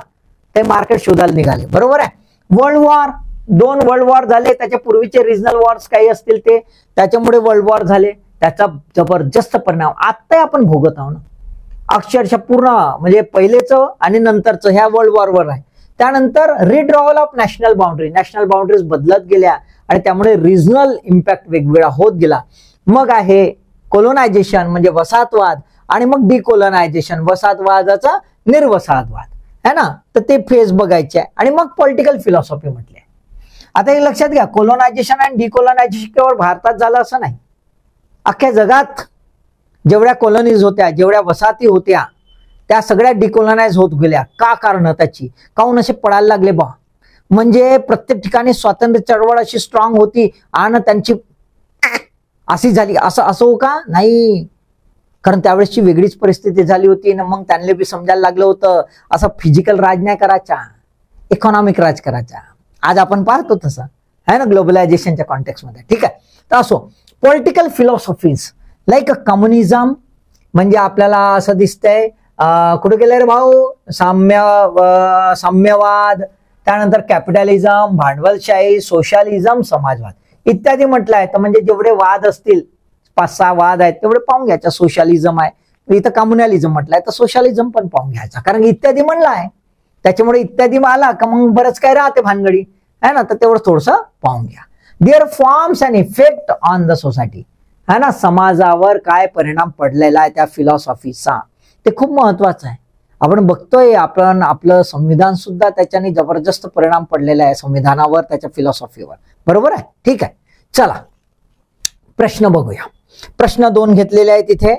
S1: ते मार्केट शोधायला निघाले. बरोबर आहे. वर्ल्ड वॉर, 2 वर्ल्ड वॉर झाले, त्याच्या पूर्वीचे रिजनल वॉर्स काही असतील ते, त्याच्यामुळे वर्ल्ड वॉर झाले, त्याचा जबरदस्त परिणाम आता आपण भोगत आहोत ना. अक्षरशः पूर्ण म्हणजे पहिलेच आणि नंतरचं ह्या वर्ल्ड वॉरवर आहे. त्यानंतर रिड्रॉवल ऑफ नॅशनल बाउंड्रीज बदलत गेल्या, आणि त्यामुळे रिजनल इम्पॅक्ट वेगवेगळा होत गेला. मग आहे कोलोनायझेशन म्हणजे वसाहतवाद, आणि मग डिकोलोनायझेशन वसाहतवादाचा निर्वसाहतवाद है ना. तर ते फेज बघायचे आहे. आणि मग पॉलिटिकल फिलॉसॉफी म्हटले. आता हे लक्षात घ्या, कोलोनायझेशन आणि डिकोलोनायझेशन केवळ भारतात झालं असं नाही, अख्ख्या जगात जेवढ्या कॉलनीज होत्या, जेवढ्या वसाहती होत्या, त्या सगळ्या डिकोलोनाइज होत गेल्या. का कारण त्याची, काहून असे पडायला लागले बा, म्हणजे प्रत्येक ठिकाणी स्वातंत्र्य चळवळ अशी स्ट्रॉंग होती आणि त्यांची अशी झाली. असं हो का नाही, कारण त्यावेळेसची वेगळीच परिस्थिती झाली होती ना. मग त्यांना बी समजायला लागलं होतं असं फिजिकल राज नाही करायचा, इकॉनॉमिक राज करायचा. आज आपण पाहतो तसं है ना ग्लोबलायझेशनच्या कॉन्टेक्स्ट मध्ये. ठीक आहे. तर असो, पॉलिटिकल फिलॉसॉफीज लाईक कम्युनिझम, म्हणजे आपल्याला असं दिसतंय कुठे गेले रे भाऊ, साम्यवाद, त्यानंतर कॅपिटलिझम, भांडवलशाही, सोशलिझम, समाजवाद इत्यादी म्हटलंय. तर म्हणजे जेवढे वाद असतील 5-6 वाद आहेत तेवढे पाहून घ्यायचा. सोशलिझम आहे, इथं कम्युनलिझम म्हटलंय, तर सोशलिझम पण पाहून घ्यायचा, कारण इत्यादी म्हणलं आहे. त्याच्यामुळे इत्यादी आला का मग बरंच काय राहते भानगडी है ना. तर तेवढं थोडंसं पाहून घ्या. Their forms and effect on the society है ना, समाजावर काय परिणाम पडलेला आहे त्या फिलॉसॉफीचा, ते खूप महत्वाचं आहे. आपण बघतोय आपण आपलं संविधान सुद्धा त्याच्याने जबरदस्त परिणाम पडलेला आहे संविधानावर, त्याच्या फिलॉसॉफीवर. बरोबर आहे. ठीक आहे. चला प्रश्न बघूया. प्रश्न 2 घेतलेले आहेत इथे.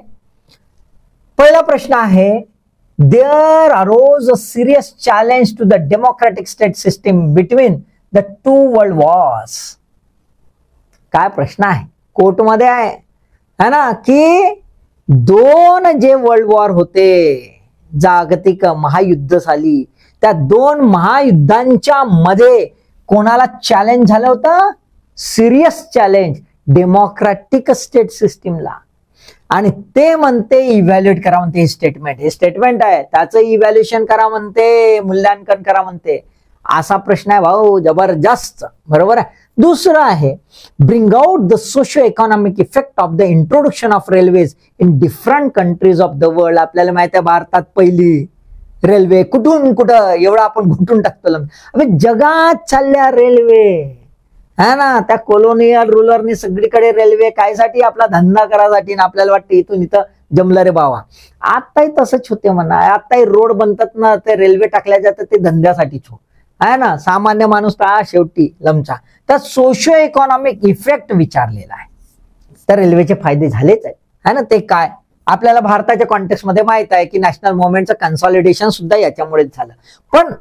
S1: पहिला प्रश्न आहे, there arose a serious challenge to the democratic state system between the 2 world wars. काय प्रश्न आहे, कोर्टमध्ये आहे है ना, की 2 जे वर्ल्ड वॉर होते, जागतिक महायुद्ध झाली, त्या 2 महायुद्धांच्या मध्ये कोणाला चॅलेंज झालं होतं, सिरियस चॅलेंज डेमोक्रेटिक स्टेट सिस्टीमला. आणि ते म्हणते इव्हॅल्युएट करा म्हणते. हे स्टेटमेंट आहे, त्याचं इव्हॅल्युएशन करा म्हणते, मूल्यांकन करा म्हणते. असा प्रश्न आहे भाऊ, जबरदस्त. बरोबर आहे. दुसरा आहे, bring out the socio economic effect of the introduction of railways in different countries of the world. आपल्याला माहिती आहे भारतात पहिली रेल्वे कुठून कुठं एवढं आपण घुटून टाकतो. अबे जगात चालल्या रेल्वे है ना. त्या कॉलोनियल रुलरनी सगळीकडे रेल्वे कायसाठी, आपला धंदा करायसाठी ना. आपल्याला वाटतं इथून इथं जमलं रे बावा. आताही तसंच होते म्हणा. आताही रोड बनतात ना, ते रेल्वे टाकल्या जातात ते धंद्यासाठीच हो आहे ना. सामान्य माणूस तर शेवटी लमचा. तर सोशो इकॉनॉमिक इफेक्ट विचारलेला आहे. तर रेल्वेचे फायदे झालेच आहे है ना. ते काय आपल्याला भारताच्या कॉन्टेक्स्ट मध्ये माहित आहे की नॅशनल मुवमेंटचं कन्सॉलिडेशन सुद्धा याच्यामुळेच झालं. पण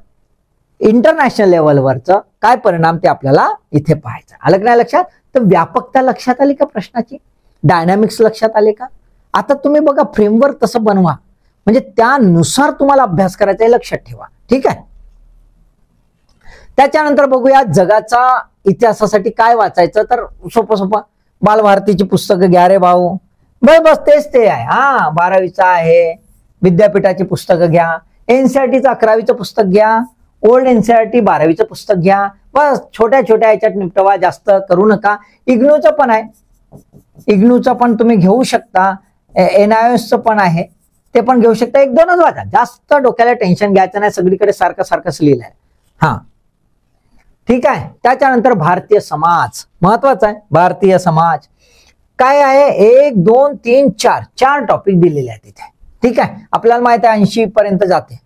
S1: इंटरनॅशनल लेवलवरचं काय परिणाम ते आपल्याला इथे पाहायचं. आलं की नाही लक्षात. तर व्यापकता लक्षात आली का प्रश्नाची, डायनामिक्स लक्षात आले का. आता तुम्ही बघा फ्रेमवर्क तसं बनवा म्हणजे त्यानुसार तुम्हाला अभ्यास करायचा आहे, लक्षात ठेवा. ठीक आहे. त्याच्यानंतर बघूया जगाचा इतिहासासाठी काय वाचायचं. तर सोपं सोपं बालभारतीची पुस्तकं घ्या रे भाऊ. बस तेच ते आहे. 12वीचं आहे. विद्यापीठाची पुस्तकं घ्या. एनसीईआरटीचं 11वीचं पुस्तक घ्या. ओल्ड एनसीईआरटी 12वीचं पुस्तक घ्या. बस छोट्या छोट्या याच्यात निपटवा, जास्त करू नका. इग्नूचं पण आहे. इग्नूचं पण तुम्ही घेऊ शकता. NIOSचं पण आहे, ते पण घेऊ शकता. 1-2च वाचा, जास्त डोक्याला टेन्शन घ्यायचं नाही. सगळीकडे सारखं सारखंच लिहिलंय. ठीक आहे. त्याच्यानंतर भारतीय समाज महत्वाचा आहे. भारतीय समाज काय आहे, 1, 2, 3, 4 टॉपिक दिलेले आहेत तिथे. ठीक आहे. आपल्याला माहिती आहे 80 पर्यंत जाते.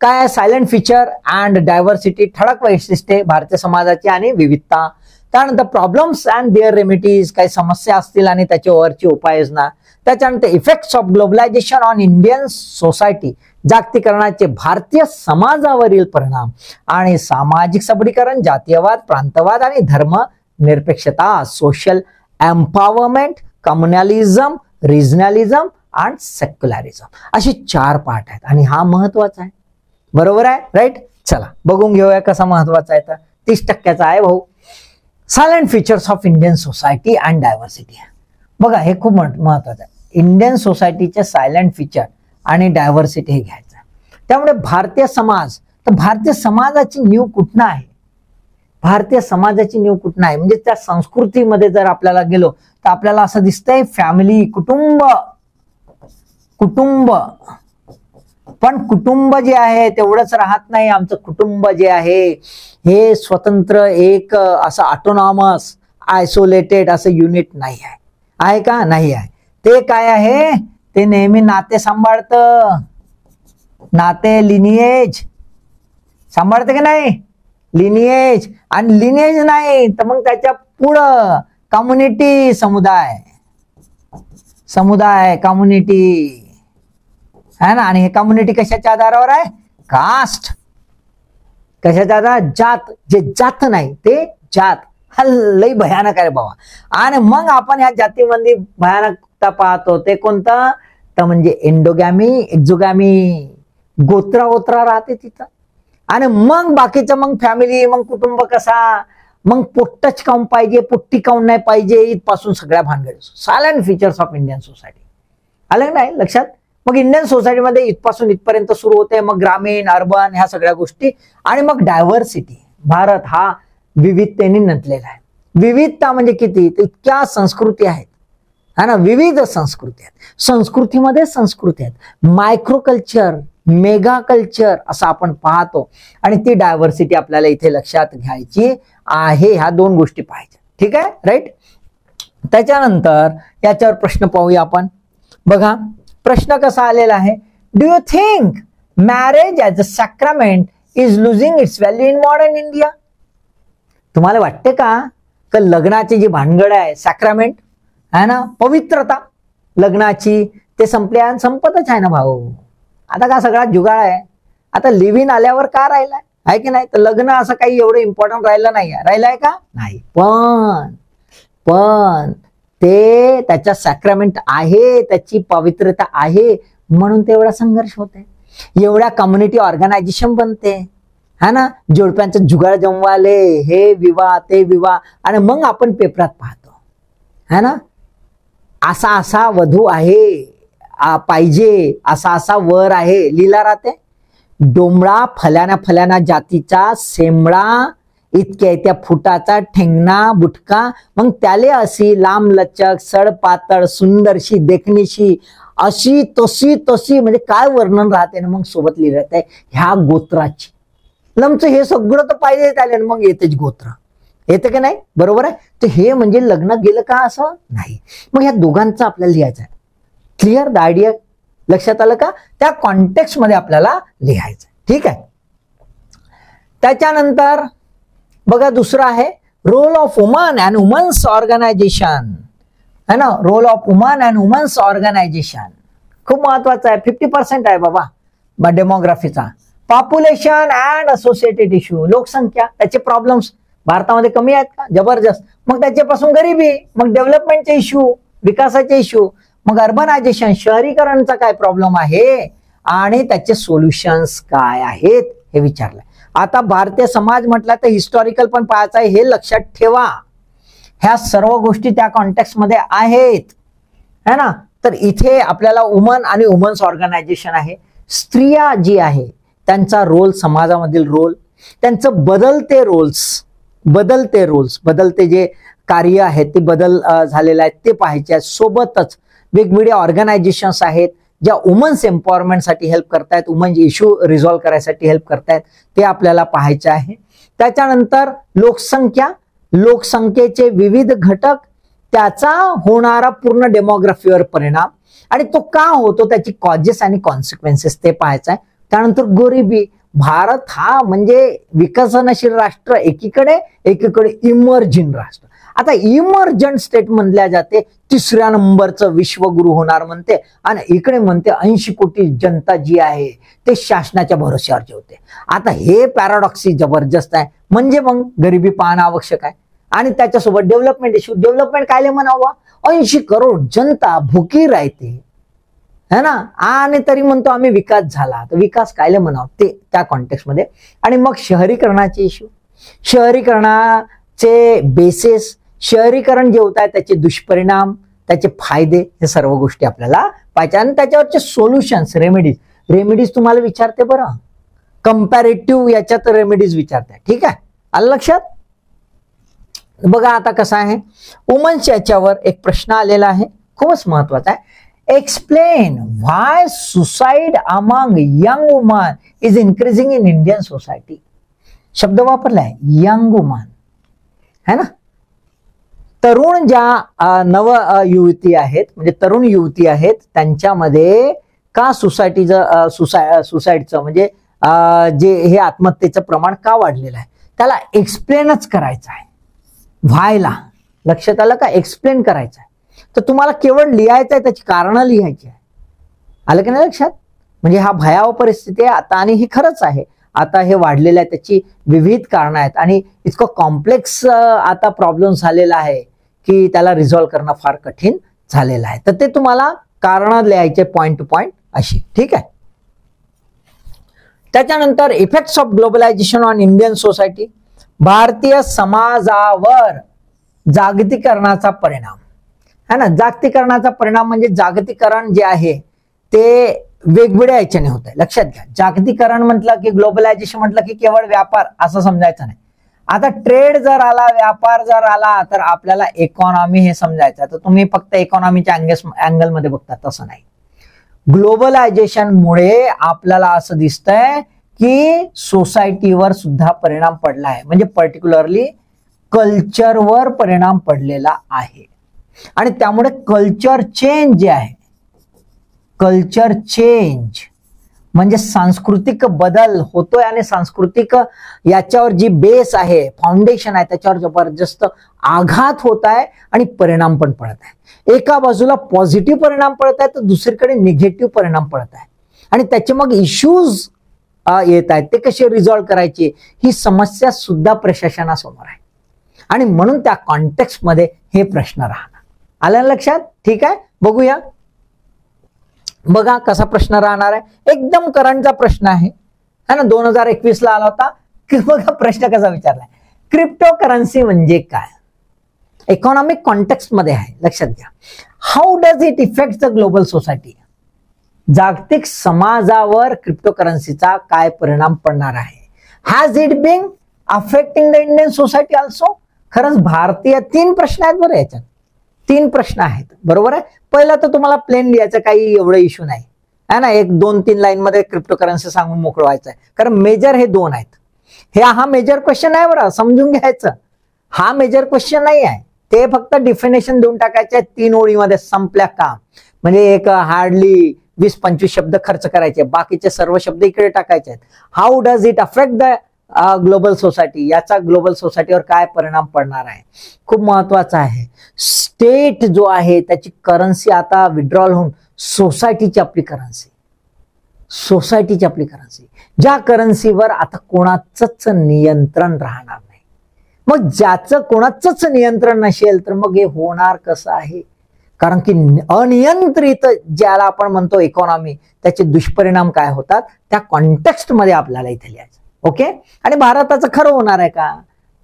S1: काय आहे, सायलेंट फीचर अँड डायव्हर्सिटी, ठळक वैशिष्ट्ये भारतीय समाजाची आणि विविधता. त्यानंतर प्रॉब्लेम्स अँड देअर रेमेडीज, काही समस्या असतील आणि त्याच्यावरची उपाययोजना. त्याच्यानंतर effects of globalisation on Indian society, जागतिकीकरणाचे भारतीय समाजावरील परिणाम आणि सामाजिक सबलीकरण, जातीयवाद, प्रांतवाद आणि धर्मनिरपेक्षता, सोशल एम्पॉवरमेंट, कम्युनलिझम, रिजनलिझम आणि सेक्युलरिझम, अशी 4 पार्ट आहेत. आणि हा महत्वाचा आहे. बरोबर आहे, राईट. चला बघून घेऊया कसा महत्वाचा आहे. तर 30% आहे भाऊ. Silent features of Indian society and diversity. बघा हे खूप महत्वाचं आहे. इंडियन सोसायटीचे सायलेंट फीचर आणि डायव्हर्सिटी हे घ्यायचं. त्यामुळे भारतीय समाज, तर भारतीय समाजाची नीव कुठनं आहे, भारतीय समाजाची नीव कुठनं आहे म्हणजे त्या संस्कृतीमध्ये जर आपल्याला गेलो तर आपल्याला असं दिसतंय फॅमिली, कुटुंब. पण कुटुंब जे आहे तेवढंच राहत नाही. आमचं कुटुंब जे आहे हे स्वतंत्र एक असं ऑटोनॉमस आयसोलेटेड असं युनिट नाही आहे. आहे का, नाही आहे. ते काय आहे, ते नेहमी नाते सांभाळतं. नाते, लिनिएज सांभाळतं की नाही, लिनिएज. आणि लिनिएज नाही तर मग त्याच्या पुढं कम्युनिटी, समुदाय कम्युनिटी है ना. आणि हे कम्युनिटी कशाच्या आधारावर आहे, कास्ट. कशाच्या आधार, जात. जे जात नाही ते जात. हा लई भयानक आहे बाबा. आणि मग आपण ह्या जातीमध्ये भयानकता पाहतो ते कोणतं, तर म्हणजे एंडोगॅमी, एक्झोगॅमी, गोत्रा राहते तिथं. आणि मग बाकीचं मग फॅमिली, मग कुटुंब कसा, मग पोट्टच काऊन पाहिजे, पोट्टी काऊन नाही पाहिजे, इथपासून सगळ्या भानगडी. Silent features of Indian society. आलं नाही लक्षात. मग इंडियन सोसायटीमध्ये इथपासून इथपर्यंत सुरू होते. मग ग्रामीण, अर्बन ह्या सगळ्या गोष्टी. आणि मग डायव्हर्सिटी. भारत हा विविधतेने नटलेला आहे. विविधता म्हणजे किती, इतक्या संस्कृती आहेत है ना. विविध संस्कृती आहेत. संस्कृतीमध्ये संस्कृती आहेत. मायक्रो कल्चर, मेगा कल्चर असं आपण पाहतो. आणि ती डायव्हर्सिटी आपल्याला इथे लक्षात घ्यायची आहे. ह्या 2 गोष्टी पाहिजे. ठीक आहे, राईट. त्याच्यानंतर याच्यावर प्रश्न पाहूया आपण. बघा प्रश्न कसा आलेला आहे, do you think marriage as a sacrament is losing its value in modern India. तुम्हाला वाटते का लग्नाची जी भानगड आहे, सॅक्रमेंट आहे ना, पवित्रता लग्नाची, ते संपतच आहे ना भाऊ. आता का सगळा जुगाळ आहे. आता लिव्ह इन आल्यावर का राहिलाय, आहे की नाही. तर लग्न असं काही एवढं इम्पॉर्टंट राहिलं नाही आहे. राहिलंय का, नाही. पण ते त्याच्या सॅक्रमेंट आहे, त्याची पवित्रता आहे, म्हणून तेवढा संघर्ष होते, एवढ्या कम्युनिटी ऑर्गनायझेशन बनते है ना. जोडप्यांचं जुगाड जमवाले, हे विवाह ते विवाह. आणि मग आपण पेपरात पाहतो है ना, असा वधू आहे पाहिजे, असा वर आहे, लीला राहते. डोंबळा फल्याना जातीचा सेमळा, इतक्या फुटाचा ठेंगणा बुटका, मग त्याले अशी लांब लचक, सड पातळ, सुंदरशी, देखणीशी अशी तशी तशी म्हणजे काय वर्णन राहते ना मग सोबत लिहिलं आहे ह्या गोत्राची. लमचं हे सगळं तर पाहिजे त्याला मग येतेच गोत्र येते की नाही, बरोबर आहे. तर हे म्हणजे लग्न गेलं का असं नाही. मग ह्या दोघांचं आपल्याला लिहायचं आहे. क्लिअर द आयडिया, लक्षात आलं का? त्या कॉन्टेक्स्ट मध्ये आपल्याला लिहायचं. ठीक आहे. त्याच्यानंतर बघा दुसरं आहे role of women and women's organisation, है ना. Role of women and women's organisation खूप महत्वाचं आहे. 50% आहे बाबा डेमोग्राफीचा. पॉप्युलेशन अँड असोसिएटेड इश्यू, लोकसंख्या त्याचे प्रॉब्लेम्स भारतामध्ये कमी आहेत का? जबरदस्त. मग त्याच्यापासून गरिबी, मग डेव्हलपमेंटचे इश्यू, विकासाचे इश्यू, मग अर्बनायझेशन शहरीकरणचा काय प्रॉब्लेम आहे आणि त्याचे सोल्युशन्स काय आहेत हे विचारलंय. आता भारतीय समाज म्हटलं तर हिस्टॉरिकल पण पाहायचं आहे, हे लक्षात ठेवा. ह्या सर्व गोष्टी त्या कॉन्टेक्स्ट मध्ये आहेत, है ना. तर इथे आपल्याला वुमन आणि वुमन्स ऑर्गनायझेशन आहे. स्त्रिया जी आहे त्यांचा रोल, समाजामधील रोल, त्यांचं बदलते जे कार्य आहेत ते बदल झालेले आहेत ते पाहायचे आहेत. सोबतच वेगवेगळ्या ऑर्गनायझेशन्स आहेत ज्या वुमन्स एम्पॉवरमेंटसाठी हेल्प करतायत, वुमन्स इश्यू रिझॉल्व्ह करायसाठी हेल्प करतायत, ते आपल्याला पाहायचे आहे. त्याच्यानंतर लोकसंख्येचे विविध घटक, त्याचा होणारा पूर्ण डेमोग्राफीवर परिणाम आणि तो का होतो त्याची कॉजेस आणि कॉन्सिक्वेन्सेस ते पाहायचं आहे. त्यानंतर गरिबी, भारत हा म्हणजे विकसनशील राष्ट्र एकीकडे इमर्जिंग राष्ट्र. आता इमर्जंट स्टेट म्हणल्या जाते, 3ऱ्या नंबरचं विश्वगुरु होणार म्हणते आणि इकडे म्हणते 80 कोटी जनता जी आहे ते शासनाच्या भरोश्यावर जेवते. आता हे पॅराडॉक्सी जबरदस्त आहे. म्हणजे मग गरिबी पाहणं आवश्यक आहे आणि त्याच्यासोबत डेव्हलपमेंट इश्यू. डेव्हलपमेंट कायले म्हणावा, 80 करोड जनता भुकी राहते, है ना, आणि तरी म्हणतो आम्ही विकास झाला. तर विकास कायले म्हणावं ते त्या कॉन्टेक्स्ट मध्ये. आणि मग शहरीकरणाचे इश्यू, शहरीकरणाचे बेसिस, शहरीकरण जे होत आहे त्याचे दुष्परिणाम, त्याचे फायदे, हे सर्व गोष्टी आपल्याला पाहिजे. आणि त्याच्यावरचे सोल्युशन्स, रेमेडीज तुम्हाला विचारते बरं, कंपॅरेटिव्ह याच्यात रेमेडीज विचारते. ठीक आहे, आलं लक्षात. बघा आता कसं आहे, वुमन्स याच्यावर एक प्रश्न आलेला आहे, खूपच महत्वाचा आहे. Explain why suicide among young women is increasing in Indian society. शब्द वापरलाय यंग वुमन, है ना. तरुण ज्या नव युवती आहेत, म्हणजे तरुण युवती आहेत, त्यांच्यामध्ये का सुसाइडचं म्हणजे जे हे आत्महत्येचं प्रमाण का वाढलेलं आहे त्याला एक्सप्लेनच करायचं आहे. व्हायला लक्षात आलं का, एक्सप्लेन करायचं आहे. तर तुम्हाला केवळ लिहायचं आहे, त्याची कारणं लिहायची आहे. आलं की नाही लक्षात. म्हणजे हा भयावह परिस्थिती आहे आता आणि ही खरंच आहे. आता हे वाढलेलं आहे, त्याची विविध कारणं आहेत आणि इतकं कॉम्प्लेक्स आता प्रॉब्लेम झालेला आहे की त्याला रिझॉल्व्ह करणं फार कठीण झालेलं आहे. तर ते तुम्हाला कारणं लिहायचे पॉइंट टू पॉइंट अशी. ठीक आहे. त्याच्यानंतर effects of globalisation on Indian society, भारतीय समाजावर जागतिकीकरणाचा परिणाम, है ना. जागतिकीकरणाचा परिणाम म्हणजे जागतिकीकरण जे आहे ते वेगवेगळ्या याच्याने होत आहे, लक्षात घ्या. जागतिकीकरण म्हटलं की, ग्लोबलायझेशन म्हटलं की केवळ व्यापार असं समजायचं नाही. आता ट्रेड जर आला, व्यापार जर आला तर आपल्याला इकॉनॉमी हे समजायचं. तर तुम्ही फक्त इकॉनॉमीच्या अँगलमध्ये बघता, तसं नाही. ग्लोबलायझेशन मुळे आपल्याला असं दिसतंय की सोसायटीवर सुद्धा परिणाम पडला आहे, म्हणजे पर्टिक्युलरली कल्चरवर परिणाम पडलेला आहे. आणि त्यामुळे कल्चर चेंज जे आहे, कल्चर चेंज म्हणजे सांस्कृतिक बदल होतोय आणि सांस्कृतिक याच्यावर जी बेस आहे, फाउंडेशन आहे, त्याच्यावर जबरदस्त आघात होत आहे आणि परिणाम पण पडत आहे. एका बाजूला पॉझिटिव्ह परिणाम पडत आहे तर दुसरीकडे निगेटिव्ह परिणाम पडत आहे आणि त्याचे मग इश्यूज येत आहेत. ते कसे रिझॉल्व्ह करायचे ही समस्या सुद्धा प्रशासनासमोर आहे आणि म्हणून त्या कॉन्टेक्स्ट मध्ये हे प्रश्न राहणार. आलं लक्षात. ठीक आहे, बघूया. बघा कसा प्रश्न राहणार आहे, एकदम करंटचा प्रश्न आहे, है ना. 2021 ला आला होता. बघा प्रश्न कसा विचारलाय, क्रिप्टो करन्सी म्हणजे काय, इकॉनॉमिक कॉन्टेक्स्ट मध्ये आहे, लक्षात घ्या. How does it effect the global society, जागतिक समाजावर क्रिप्टो करन्सीचा काय परिणाम पडणार आहे. Has it been affecting the Indian society also. खरंच भारतीय 3 प्रश्न आहेत बरं याच्यात. 3 प्रश्न आहेत, बरोबर आहे. पहिला तर तुम्हाला प्लेन लिहायचं, काही एवढं इश्यू नाही है ना. 1-2-3 लाईन मध्ये क्रिप्टोकरन्सी सांगून मोकळं व्हायचं आहे, कारण मेजर हे 2 आहेत. हा मेजर क्वेश्चन आहे बरं, समजून घ्यायचं. हा मेजर क्वेश्चन नाही आहे, ते फक्त डिफिनेशन देऊन टाकायचे 3 ओळीमध्ये, संपल्या काम. म्हणजे एक हार्डली 20-25 शब्द खर्च करायचे, बाकीचे सर्व शब्द इकडे टाकायचे आहेत. How does it affect the global society, याचा ग्लोबल सोसायटीवर काय परिणाम पडणार आहे, खूप महत्वाचा आहे. स्टेट जो आहे त्याची करन्सी आता विड्रॉल होऊन सोसायटीची आपली करन्सी, सोसायटीची आपली करन्सी, ज्या करन्सीवर आता कोणाचंच नियंत्रण राहणार नाही. मग ज्याचं कोणाचंच नियंत्रण नसेल तर मग हे होणार कसं आहे, कारण की अनियंत्रित ज्याला आपण म्हणतो इकॉनॉमी, त्याचे दुष्परिणाम काय होतात त्या कॉन्टेक्स्ट मध्ये आपल्याला इथे लिहायचं. ओके. आणि भारताचं खरं होणार आहे का,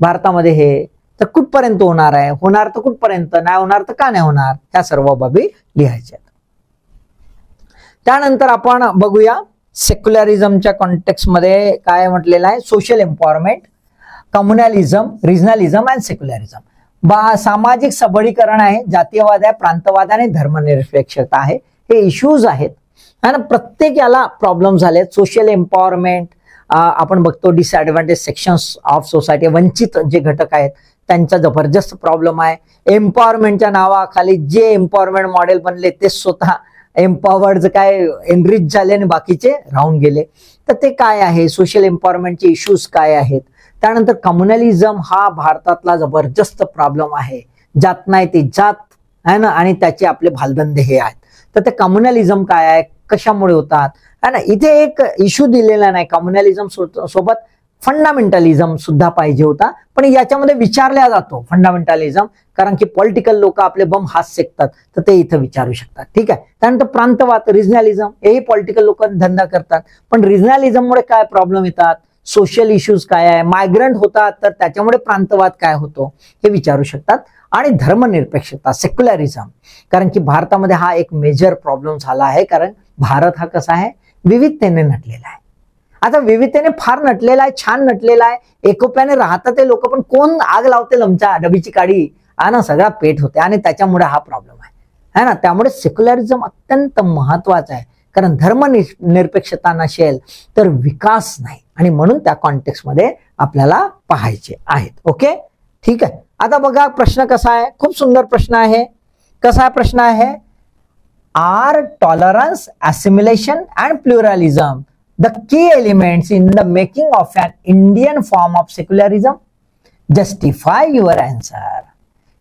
S1: भारतामध्ये हे तर कुठपर्यंत होणार आहे, होणार तर कुठपर्यंत, नाही होणार तर का नाही होणार, त्या सर्व बाबी लिहायच्या. त्यानंतर आपण बघूया सेक्युलरिझमच्या कॉन्टेक्स्ट मध्ये काय म्हटलेलं आहे. Social empowerment, communalism, regionalism and secularism. सामाजिक सबलीकरण आहे, जातीयवाद आहे, प्रांतवाद आणि धर्मनिरपेक्षता आहे. हे इश्यूज आहेत आणि प्रत्येक याला प्रॉब्लेम झाले. सोशल एम्पॉवरमेंट आपण बघतो, डिसएडव्हान्टेज सेक्शन्स ऑफ सोसायटी, वंचित जे घटक आहेत त्यांचा जबरदस्त प्रॉब्लेम आहे. एम्पॉवरमेंटच्या नावाखाली जे एम्पॉवरमेंट मॉडेल बनले ते स्वतः एम्पॉवर्ड काय एनरिच झाले आणि बाकीचे राहून गेले. तर ते काय आहे, सोशल एम्पॉवरमेंटचे इश्यूज काय आहेत. त्यानंतर कम्युनलिझम हा भारतातला जबरदस्त प्रॉब्लेम आहे, जात नाही ते जात आहे ना, आणि त्याचे आपले भालधंदे हे आहेत. तर ते कम्युनलिझम काय आहे, कशामुळे होतात है ना. इथे एक इश्यू दिलेला नाही, कम्युनलिझम सोबत फंडामेंटलिझम सुद्धा पाहिजे होता, पण याच्यामध्ये विचारला जातो फंडामेंटलिझम, कारण की पॉलिटिकल लोक आपले बम हात शेकतात तर ते इथं विचारू शकतात. ठीक आहे. त्यानंतर प्रांतवाद, रिजनलिझम, हेही पॉलिटिकल लोक धंदा करतात, पण रिजनलिझममुळे काय प्रॉब्लेम येतात, सोशल इश्यूज काय आहे, मायग्रंट होतात तर त्याच्यामुळे प्रांतवाद काय होतो हे विचारू शकतात. आणि धर्मनिरपेक्षता, सेक्युलरिझम, कारण की भारतामध्ये हा एक मेजर प्रॉब्लेम झाला आहे, कारण भारत हा कसा आहे, विविधतेने नटलेला आहे. आता विविधतेने फार नटलेला आहे, छान नटलेला आहे, एकोप्याने राहतात ते लोक, पण कोण आग लावते लमच्या डबीची काडी आणि सगळा पेट होते, आणि त्याच्यामुळे हा प्रॉब्लेम आहे ना. त्यामुळे सेक्युलरिझम अत्यंत महत्वाचा आहे, कारण धर्मनिरपेक्षता नसेल तर विकास नाही, आणि म्हणून त्या कॉन्टेक्स्ट मध्ये आपल्याला पाहायचे आहेत. ओके, ठीक आहे. आता बघा प्रश्न कसा आहे, खूप सुंदर प्रश्न आहे. कसा प्रश्न आहे, are tolerance, assimilation and pluralism the key elements in the making of an Indian form of secularism, justify your answer.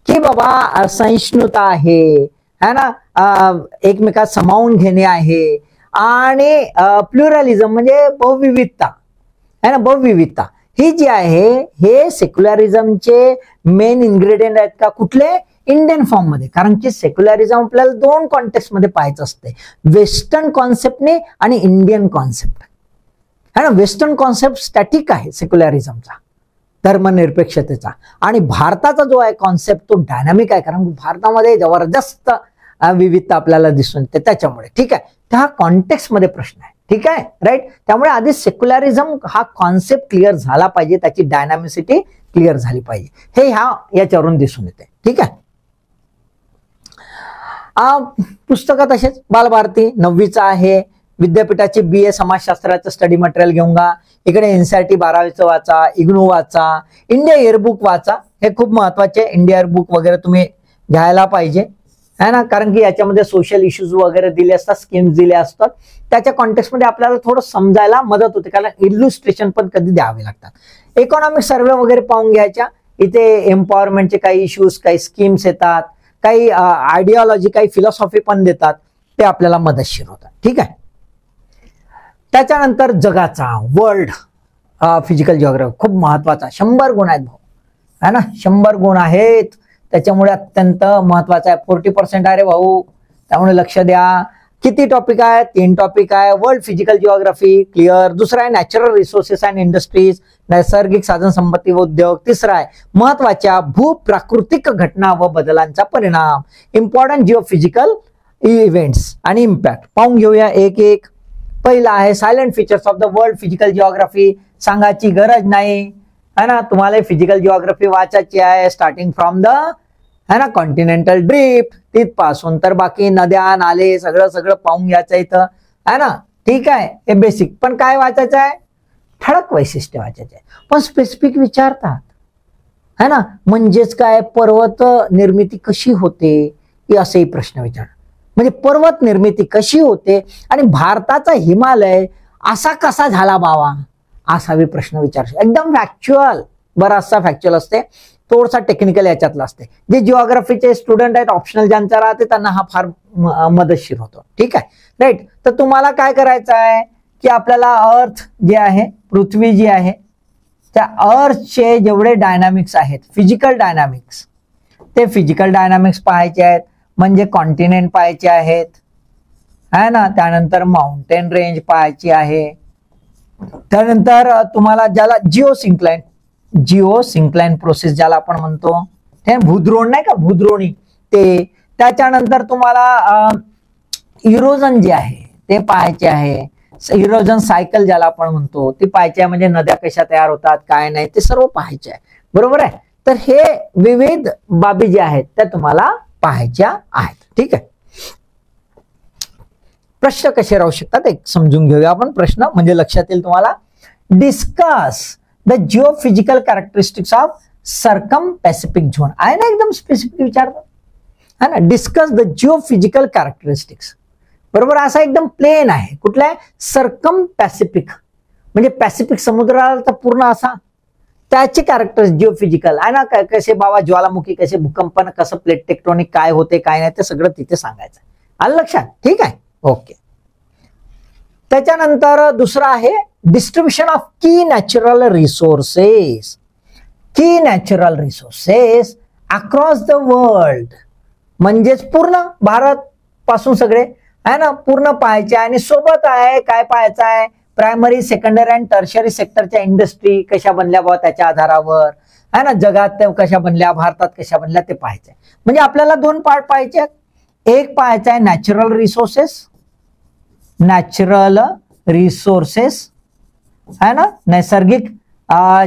S1: की बाबा सहिष्णुता आहे ना, एकमेकात समावून घेणे आहे, आणि प्लुरलिझम म्हणजे बहुविविधता है ना, बहुविविधता ही जी आहे हे सेक्युलरिझमचे मेन इन्ग्रेडियंट आहेत का, कुठले, इंडियन फॉर्म मध्ये. कारण की सेक्युलरिझम आपल्याला 2 कॉन्टेक्स्ट मध्ये पाहायचं असते, वेस्टर्न कॉन्सेप्टने आणि इंडियन कॉन्सेप्ट है ना. वेस्टर्न कॉन्सेप्ट स्टॅटिक आहे सेक्युलरिझमचा, धर्मनिरपेक्षतेचा, आणि भारताचा जो आहे कॉन्सेप्ट तो डायनामिक आहे, कारण भारतामध्ये जबरदस्त विविधता आपल्याला दिसून येते त्याच्यामुळे. ठीक आहे, त्या कॉन्टेक्स्ट मध्ये प्रश्न आहे. ठीक आहे, राईट. त्यामुळे आधी सेक्युलरिझम हा कॉन्सेप्ट क्लिअर झाला पाहिजे, त्याची डायनामिसिटी क्लिअर झाली पाहिजे, हे याच्यावरून दिसून येते. ठीक आहे. पुस्तकात तसेच बालभारती 9वीचा आहे, विद्यापीठाची BA समाजशास्त्राचं स्टडी मटेरियल घेऊन गा, इकडे NCERT 12वीचं वाचा, इग्नू वाचा, इंडिया इयरबुक वाचा, हे खूप महत्वाचे. इंडिया इयरबुक वगैरे तुम्ही घ्यायला पाहिजे है ना, कारण की याच्यामध्ये सोशल इश्यूज वगैरे दिले असतात, स्कीम्स दिले असतात, त्याच्या कॉन्टेक्स्ट मध्ये आपल्याला थोडं समजायला मदत होते, कारण इल्युस्ट्रेशन पण कधी द्यावे लागतात. इकॉनॉमिक सर्वे वगैरे पाहून घ्यायच्या, इथे एम्पॉवरमेंटचे काही इश्यूज, काही स्कीम्स येतात, काही आयडिओलॉजी, काही फिलॉसॉफी पण देतात, ते आपल्याला मदतशीर होतात. ठीक आहे. त्याच्यानंतर जगाचा वर्ल्ड फिजिकल जिओग्राफी खूप महत्वाचा, 100 गुण आहेत भाऊ है ना, 100 गुण आहेत, त्याच्यामुळे अत्यंत महत्वाचा आहे. 40% आहे रे भाऊ, त्यामुळे लक्ष द्या. किती टॉपिक आहे, 3 टॉपिक आहे. World physical geography clear. दुसरा आहे नॅचरल रिसोर्सेस अँड इंडस्ट्रीज, नैसर्गिक साधन संपत्ती व उद्योग. तिसरा आहे महत्वाच्या भूप्राकृतिक घटना व बदलांचा परिणाम, इम्पॉर्टंट जिओफिजिकल इव्हेंट्स आणि इम्पॅक्ट. पाहून घेऊया एक एक. पहिला आहे silent features of the world physical geography, सांगायची गरज नाही है ना, तुम्हाला फिजिकल जिओग्राफी वाचायची आहे स्टार्टिंग फ्रॉम द है ना, कॉन्टिनेंटल ड्रिफ्ट तिथपासून तर बाकी नद्या नाले सगळं सगळं पाहून घ्यायचं इथं, है ना. ठीक आहे, हे बेसिक. पण काय वाचायचं आहे, ठळक वैशिष्ट्य वाचायचे आहे. पण स्पेसिफिक विचारतात, है ना. म्हणजेच काय, पर्वत निर्मिती कशी होते असेही प्रश्न विचारतात. म्हणजे पर्वत निर्मिती कशी होते आणि भारताचा हिमालय असा कसा झाला बावा, असावे प्रश्न विचारतात. एकदम फॅक्च्युअल, बराचसा फॅक्च्युअल असते, थोडासा टेक्निकल याच्यातला असते. जे जिओग्राफीचे स्टुडंट आहेत, ऑप्शनल ज्यांचा राहते त्यांना हा फार मदतशीर होतो. ठीक आहे, राईट. तर तुम्हाला काय करायचं आहे की आपल्याला अर्थ जे आहे, पृथ्वी जी आहे, त्या अर्थचे जेवढे डायनामिक्स आहेत, फिजिकल डायनामिक्स, ते फिजिकल डायनामिक्स पाहायचे आहेत. म्हणजे कॉन्टिनेंट पाहायचे आहेत, है ना. त्यानंतर माउंटेन रेंज पाहायची आहे. त्यानंतर तुम्हाला ज्याला जिओ सिंक्लाइन प्रोसेस ज्याला आपण म्हणतो, ते भूद्रोण नाही का, भूद्रोणी ते. त्याच्यानंतर तुम्हाला इरोजन जे आहे ते पाहायचे आहे. इरोजन सायकल ज्याला आपण म्हणतो ते पाहायचे आहे. म्हणजे नद्या कशा तयार होतात, काय नाही, ते सर्व पाहायचे आहे. बरोबर आहे. तर हे विविध बाबी ज्या आहेत त्या तुम्हाला पाहायच्या आहेत. ठीक आहे. प्रश्न कसे राहू शकतात एक समजून घेऊया आपण. प्रश्न म्हणजे लक्षात येईल तुम्हाला. Discuss the geophysical characteristics of circum Pacific zone. आहे ना, एकदम स्पेसिफिक विचारतात, है ना. डिस्कस द जिओफिजिकल कॅरेक्टरिस्टिक्स, बरोबर. असा एकदम प्लेन आहे. कुठला आहे, सर्कम पॅसिफिक, म्हणजे पॅसिफिक समुद्राचा पूर्ण असा, त्याचे कॅरेक्टर जिओफिजिकल आहे ना. कसे बाबा ज्वालामुखी, कसे भूकंपन, कसं प्लेट टेक्टोनिक, काय होते काय नाही, ते सगळं तिथे सांगायचं. आलं लक्षात. ठीक आहे, ओके. त्याच्यानंतर दुसरं आहे डिस्ट्रीब्युशन ऑफ की नॅचरल रिसोर्सेस. की natural resources across the world, म्हणजेच पूर्ण भारत पासून सगळे, आहे ना, पूर्ण पाहायचे. आणि सोबत आहे काय पाहायचं आहे, प्रायमरी, सेकंडरी आणि टर्शरी सेक्टरच्या इंडस्ट्री कशा बनल्या बाबा त्याच्या आधारावर, आहे ना, जगात कशा बनल्या, भारतात कशा बनल्या, ते पाहायचे. म्हणजे आपल्याला दोन पार्ट पाहायचे. एक पाहायचा आहे नॅचरल रिसोर्सेस, है ना, नैसर्गिक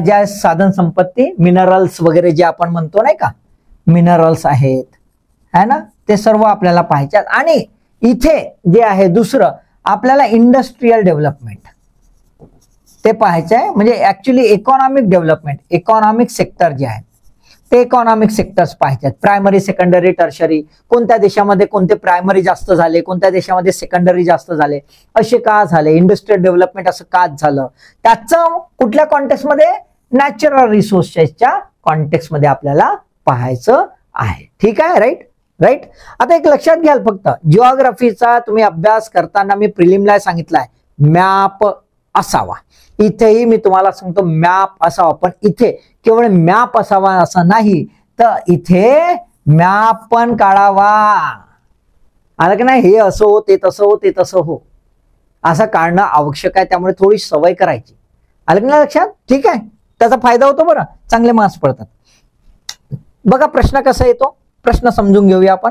S1: ज्या साधन संपत्ती, मिनरल्स वगैरे जे आपण म्हणतो नाही का, मिनरल्स आहेत, है ना, ते सर्व आपल्याला पाहायचे. आणि इथे जे आहे दुसरं आपल्याला इंडस्ट्रियल डेव्हलपमेंट ते पाहायचं आहे. म्हणजे actually economic development, economic sector जे आहे ते इकॉनॉमिक सेक्टर्स पाहायचे आहेत. प्रायमरी, सेकंडरी, टर्शरी, कोणत्या देशामध्ये कोणते प्रायमरी जास्त झाले, कोणत्या देशामध्ये सेकंडरी जास्त झाले, असे का झाले, इंडस्ट्रियल डेव्हलपमेंट असं का झालं, त्याचं कुठल्या कॉन्टेक्स्टमध्ये, नॅचरल रिसोर्सेसच्या कॉन्टेक्स्टमध्ये आपल्याला पाहायचं आहे. ठीक आहे, राईट. राईट. आता एक लक्षात घ्याल फक्त, जिओग्राफीचा तुम्ही अभ्यास करताना मी प्रिलिमला सांगितलाय मॅप असावा. इथेही मी तुम्हाला सांगतो मॅप असावा. पण इथे केवळ मॅप असावा असं नाही, तर इथे मॅप पण काढावा. आलं की नाही, हे असं हो, ते तसं हो, ते तसं हो, असं काढणं आवश्यक आहे. त्यामुळे थोडी सवय करायची. आलं की नाही लक्षात. ठीक आहे, त्याचा फायदा होतो बरं, चांगले मार्क्स पडतात. बघा प्रश्न कसा येतो, प्रश्न समजून घेऊया आपण.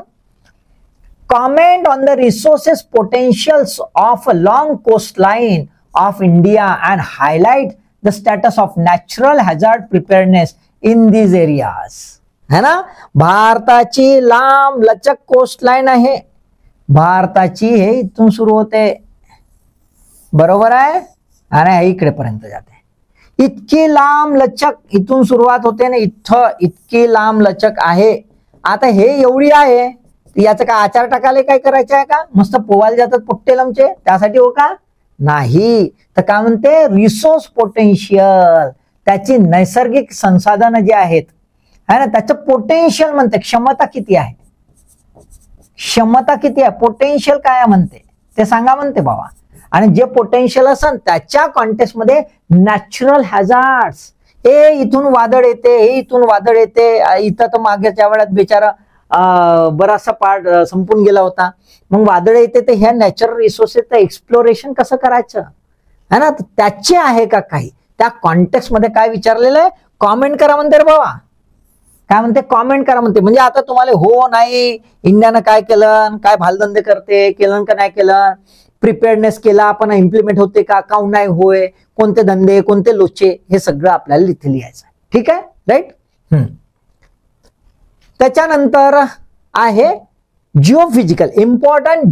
S1: Comment on the resources potentials of a long coastline of India and highlight the status of natural hazard preparedness in these areas. है ना, भारताची लांब लचक कोस्टलाइन आहे. भारताची हे इथून सुरू होते, बरोबर आहे, आणि इकडे पर्यंत जाते. इतकी लांब लचक इथून सुरुवात होते ना, इथं इतकी लांब लचक आहे. आता हे एवढी आहे, याचं काय आचार टाकाले काय करायचं आहे का, मस्त पोवायला जातात पोट्टेलमचे, त्यासाठी हो का, नाही. तर काय म्हणते, रिसोर्स पोटेन्शियल, त्याची नैसर्गिक संसाधन जे आहेत, है ना, त्याचं पोटेन्शियल म्हणते. क्षमता किती आहे, क्षमता किती आहे, पोटेन्शियल काय म्हणते ते सांगा म्हणते बाबा. आणि जे पोटेन्शियल असेल त्याच्या कॉन्टेक्स्ट मध्ये नॅचरल हॅझार्ड्स, हे इथून वादळ येते, हे इथून वादळ येते. इथं तर मागच्या वेळात बिचारा बराचसा पार्ट संपून गेला होता. मग वादळ येते, तर ह्या नॅचरल रिसोर्सेसचं एक्सप्लोरेशन कसं करायचं, है ना, त्याचे आहे का काही, त्या कॉन्टेक्स्ट मध्ये काय विचारलेलं आहे, कॉमेंट करा म्हणते रे बाबा. काय म्हणते, कॉमेंट करा म्हणते. म्हणजे आता तुम्हाला हो नाही, इंडियानं काय केलं, काय भालधंदे करते, केलं का नाही केलं, प्रिपेअरनेस केला आपण, इम्प्लिमेंट होते का, काऊन नाही होय, कोणते धंदे, कोणते लोचे, हे सगळं आपल्याला इथे लिहायचं. ठीक आहे, राईट. त्याच्यानंतर आहे जिओफिजिकल, इम्पॉर्टंट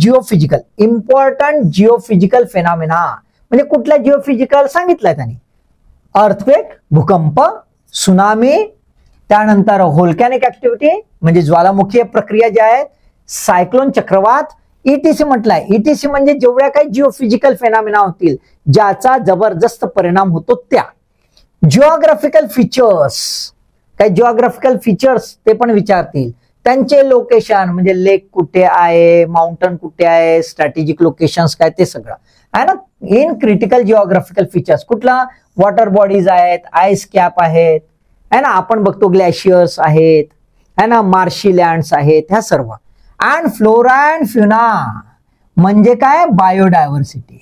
S1: जिओफिजिकल फेनॉमेना. म्हणजे कुठल्या जिओफिजिकल सांगितलंय त्यांनी, अर्थक्वेक भूकंप, सुनामी, त्यानंतर व्होल्कॅनिक ऍक्टिव्हिटी म्हणजे ज्वालामुखीय प्रक्रिया ज्या आहेत, सायक्लोन चक्रवात, ईटीसी म्हटलंय. ईटीसी म्हणजे जेवढ्या काही जिओफिजिकल फेनॉमेना होतील ज्याचा जबरदस्त परिणाम होतो त्या. जिओग्राफिकल फीचर्स, काही जिओग्राफिकल फीचर्स ते पण विचारतील. त्यांचे लोकेशन म्हणजे लेक कुठे आहे, माउंटन कुठे आहे, स्ट्रॅटेजिक लोकेशन्स काय, ते सगळं आहे ना. इन क्रिटिकल जिओग्राफिकल फीचर्स कुठला, वॉटर बॉडीज आहेत, आईस कॅप आहेत, है ना, आपण बघतो ग्लेशियर्स आहेत, है ना, मार्शी लँड्स आहेत, ह्या सर्व. अँड फ्लोरा अँड फ्युना म्हणजे काय, बायोडायव्हर्सिटी.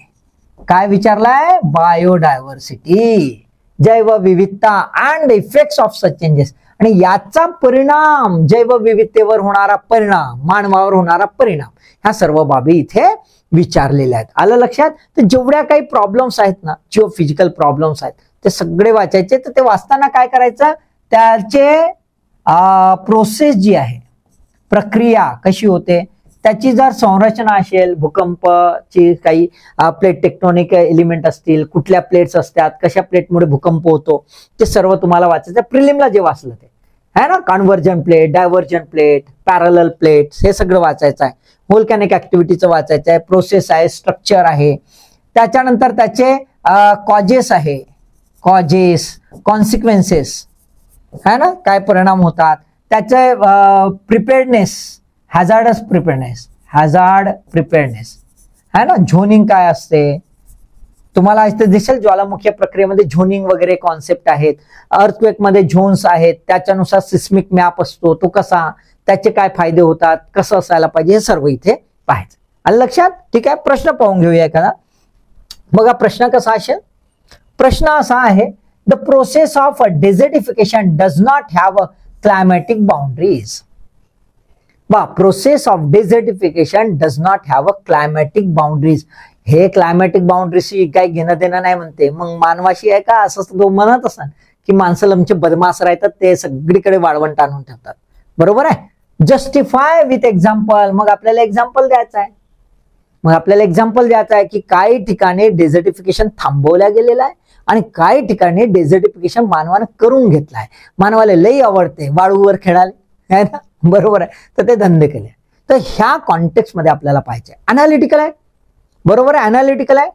S1: काय विचारलाय, बायोडायव्हर्सिटी, जैवविविधता and effects of such changes. आणि याचा परिणाम, जैवविविधतेवर होणारा परिणाम, मानवावर होणारा परिणाम, ह्या सर्व बाबी इथे विचारलेल्या आहेत. आलं लक्षात. तर जेवढ्या काही प्रॉब्लेम्स आहेत ना, जिओफिजिकल प्रॉब्लेम्स आहेत, ते सगळे वाचायचे. तर ते वाचताना काय करायचं, त्याचे प्रोसेस जी आहे, प्रक्रिया कशी होते, त्याची जर संरचना असेल, भूकंपची काही प्लेट टेक्टोनिक एलिमेंट असतील, कुठल्या प्लेट्स असतात, कशा प्लेटमुळे भूकंप होतो, ते सर्व तुम्हाला वाचायचं. प्रिलिमला जे वाचलं ते है ना, convergent plate, divergent plate, parallel plates, हे सगळं वाचायचं आहे. व्होल्कॅनिक ऍक्टिव्हिटीचं वाचायचं आहे, प्रोसेस आहे, स्ट्रक्चर आहे. त्याच्यानंतर त्याचे कॉजेस आहे, कॉजेस, कॉन्सिक्वेन्सेस है ना, काय परिणाम होतात, त्याचे प्रिपेअर्डनेस, हॅझार्ड प्रिपेअर्डनेस है ना, झोनिंग काय असते तुम्हाला इथे दिसेल. ज्वालामुखी प्रक्रियेमध्ये झोनिंग वगैरे कॉन्सेप्ट आहेत. अर्थक्वेक मध्ये झोन्स आहेत, त्याच्यानुसार सिस्मिक मॅप असतो, तो कसा, त्याचे काय फायदे होतात, कसं असायला पाहिजे, हे सर्व इथे पाहायचं. आलं लक्षात. ठीक आहे. प्रश्न पाहून घेऊया एखादा. बघा प्रश्न कसा असेल. प्रश्न असा आहे, the process of desertification does not have climatic boundaries. Process of desertification does not have a climatic boundaries. हे क्लायमॅटिक बाउंड्रीशी काही घेणं देणं नाही म्हणते, मग मानवाशी आहे का, असं तो म्हणत असाल की माणसं आमचे बदमाश राहतात, ते सगळीकडे वाळवंट आणून ठेवतात. बरोबर आहे. Justify with example. मग आपल्याला एक्झाम्पल द्यायचं आहे, की काही ठिकाणी डेझर्टिफिकेशन थांबवल्या गेलेलं आहे आणि काही ठिकाणी डेझर्टिफिकेशन मानवाने करून घेतलं आहे. मानवाला लई आवडते वाळूवर खेळायला, है ना, बरोबर आहे, तर ते धंदे केले. तर ह्या कॉन्टेक्स्ट मध्ये आपल्याला पाहिजे. अनालिटिकल आहे, बरोबर आहे, अनालिटिकल आहे.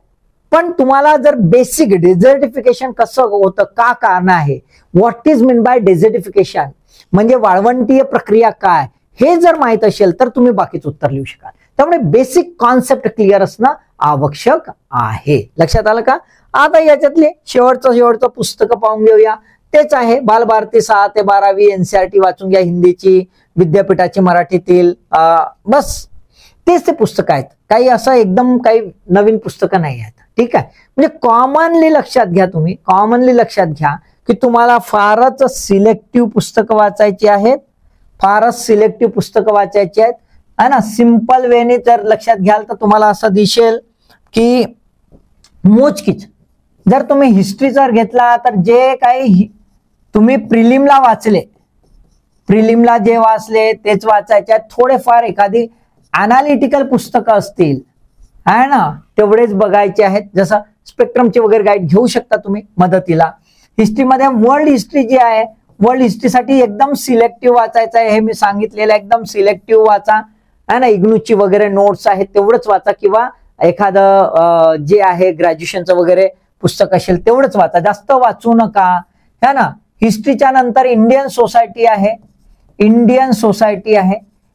S1: पण तुम्हाला जर बेसिक डेझर्टिफिकेशन कसं होतं, का कारण आहे, व्हॉट इज मीन बाय डेझर्टिफिकेशन म्हणजे वाळवंटीय प्रक्रिया काय, हे जर माहित असेल तर तुम्ही बाकीच उत्तर लिहू शकाल. त्यामुळे बेसिक कॉन्सेप्ट क्लिअर असणं आवश्यक आहे. लक्षात आलं का. आता याच्यातले शेवटचं पुस्तक पाहून घेऊया. तेच आहे बालभारती 6 ते 12वी एनसीईआरटी वाचून घ्या, हिंदीची, विद्यापीठाची मराठीतील, बस तेच ते पुस्तक आहेत. काही असं एकदम काही नवीन पुस्तकं नाही आहेत. ठीक आहे. म्हणजे कॉमनली लक्षात घ्या, तुम्ही कॉमनली लक्षात घ्या की तुम्हाला फारच सिलेक्टिव्ह पुस्तकं वाचायची आहेत, है ना. सिंपल वेने जर लक्षात घ्याल तर तुम्हाला असं दिसेल की मोजकीच. जर तुम्ही हिस्ट्री जर घेतला तर जे काही तुम्ही प्रिलिमला वाचले, प्रिलिमला जे वाचले तेच वाचायचे. थोडेफार एखादी अनालिटिकल पुस्तकं असतील, है ना, तेवढेच बघायचे आहेत. जसं स्पेक्ट्रमचे वगैरे गाईड घेऊ शकता तुम्ही मदतीला. हिस्ट्रीमध्ये वर्ल्ड हिस्ट्री जी आहे, वर्ल्ड हिस्ट्रीसाठी एकदम सिलेक्टिव्ह वाचायचं आहे. हे मी सांगितलेलं एकदम सिलेक्टिव्ह वाचा, है ना. इग्नूची वगैरे नोट्स आहेत तेवढंच वाचा, किंवा एखादं जे आहे ग्रॅज्युएशनचं वगैरे पुस्तक असेल तेवढंच वाचा, जास्त वाचू नका, है ना. हिस्ट्रीच्या नंतर इंडियन सोसायटी आहे.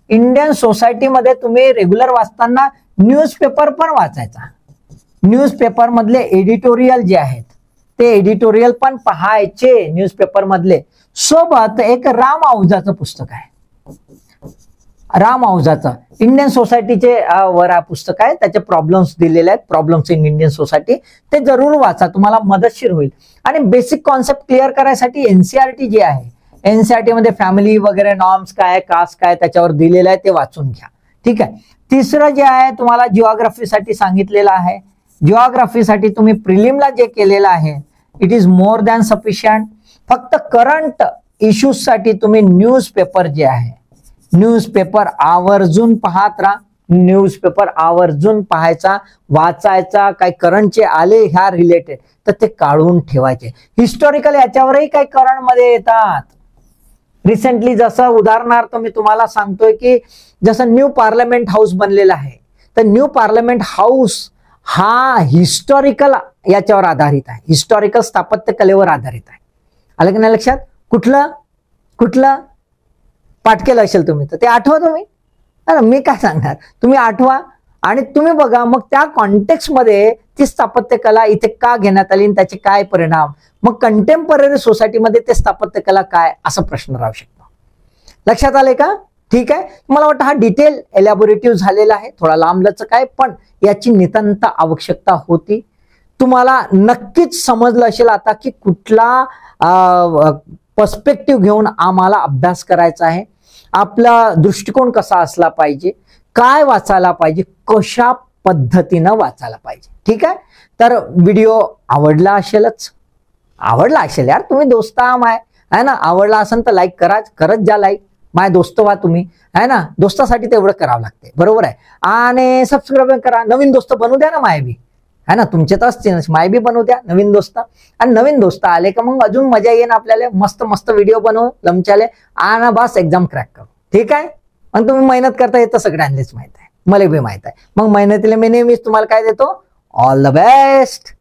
S1: इंडियन सोसायटीमध्ये तुम्ही रेग्युलर वाचताना न्यूजपेपर पण वाचायचा. न्यूजपेपर मधले एडिटोरियल जे आहेत ते एडिटोरियल पण पहायचे न्यूजपेपर मधले. सोबत एक राम औजाचं पुस्तक आहे, राम औजाचं इंडियन सोसायटीचे वर पुस्तक आहे. त्याचे प्रॉब्लेम्स दिलेले आहेत, प्रॉब्लेम्स इन इंडियन सोसायटी, ते जरूर वाचा, तुम्हाला मदतशीर होईल. आणि बेसिक कॉन्सेप्ट क्लिअर करायसाठी एनसीईआरटी जे आहे, एनसीईआरटी मध्ये फॅमिली वगैरे नॉर्म्स काय, कास्ट काय, त्याच्यावर दिलेलं आहे, ते वाचून घ्या. ठीक आहे. तिसरं जे आहे तुम्हाला जिओग्राफीसाठी सांगितलेलं आहे. जिओग्राफीसाठी तुम्ही प्रिलिमला जे केलेलं आहे it is more than sufficient. फक्त करंट इश्यूज साठी तुम्ही न्यूजपेपर जे आहे, न्यूजपेपर आवर्जून पाहत राहा, न्यूजपेपर आवर्जून पाहायचा, वाचायचा, काही करंटचे आले ह्या रिलेटेड तर ते काढून ठेवायचे. हिस्टॉरिकल याच्यावरही काही करंट मध्ये येतात. रिसेंटली जसं उदाहरणार्थ मी तुम्हाला सांगतोय की जसं न्यू पार्लमेंट हाऊस बनलेलं आहे, तर न्यू पार्लमेंट हाऊस हा हिस्टॉरिकल याच्यावर आधारित आहे, हिस्टॉरिकल स्थापत्य कलेवर आधारित आहे. आलं की नाही लक्षात? कुठलं पाठ केलं असेल तुम्ही तर ते आठवा तुम्ही. मी काय सांगणार, तुम्ही आठवा आणि तुम्ही बघा मग त्या कॉन्टेक्स्ट मध्ये ती स्थापत्य कला इथे का घेण्यात आली आणि त्याचे काय परिणाम, मग कंटेम्पररी सोसायटीमध्ये ते स्थापत्य कला काय, असा प्रश्न राहू शकतो. लक्षात आले का? ठीक आहे. मला वाटतं हा डिटेल एलॅबोरेटिव्ह झालेला आहे, थोडा लांबलचक आहे, पण याची नितांत आवश्यकता होती. तुम्हाला नक्कीच समजलं असेल आता की कुठला पर्स्पेक्टिव्ह घेऊन आम्हाला अभ्यास करायचा आहे, आपला दृष्टिकोन कसा असला पाहिजे, काय वाचायला पाहिजे, कशा पद्धतीनं वाचायला पाहिजे. ठीक आहे. तर व्हिडिओ आवडला असेल यार, तुम्ही दोस्त आहे ना, आवडला असेल तर लाईक करत जा लाईक, माय दोस्त व्हा तुम्ही, आहे ना, दोस्तासाठी तेवढं करावं लागते, बरोबर आहे. आणि सबस्क्राईब करा, नवीन दोस्त बनवू द्या ना माय बी, है ना, तुमचे तर असतील माय बी बनवू द्या नवीन दोस्त. आणि नवीन दोस्त आले का मग अजून मजा येईल आपल्याला, मस्त मस्त व्हिडिओ बनवू लमचाले आणि बस एक्झाम क्रॅक करू. ठीक आहे. आणि तुम्ही मेहनत करता येतं सगळ्यांनाच माहित आहे, मला बी माहित आहे. मग मेहनतीला मी नेहमीच तुम्हाला काय देतो, ऑल द बेस्ट.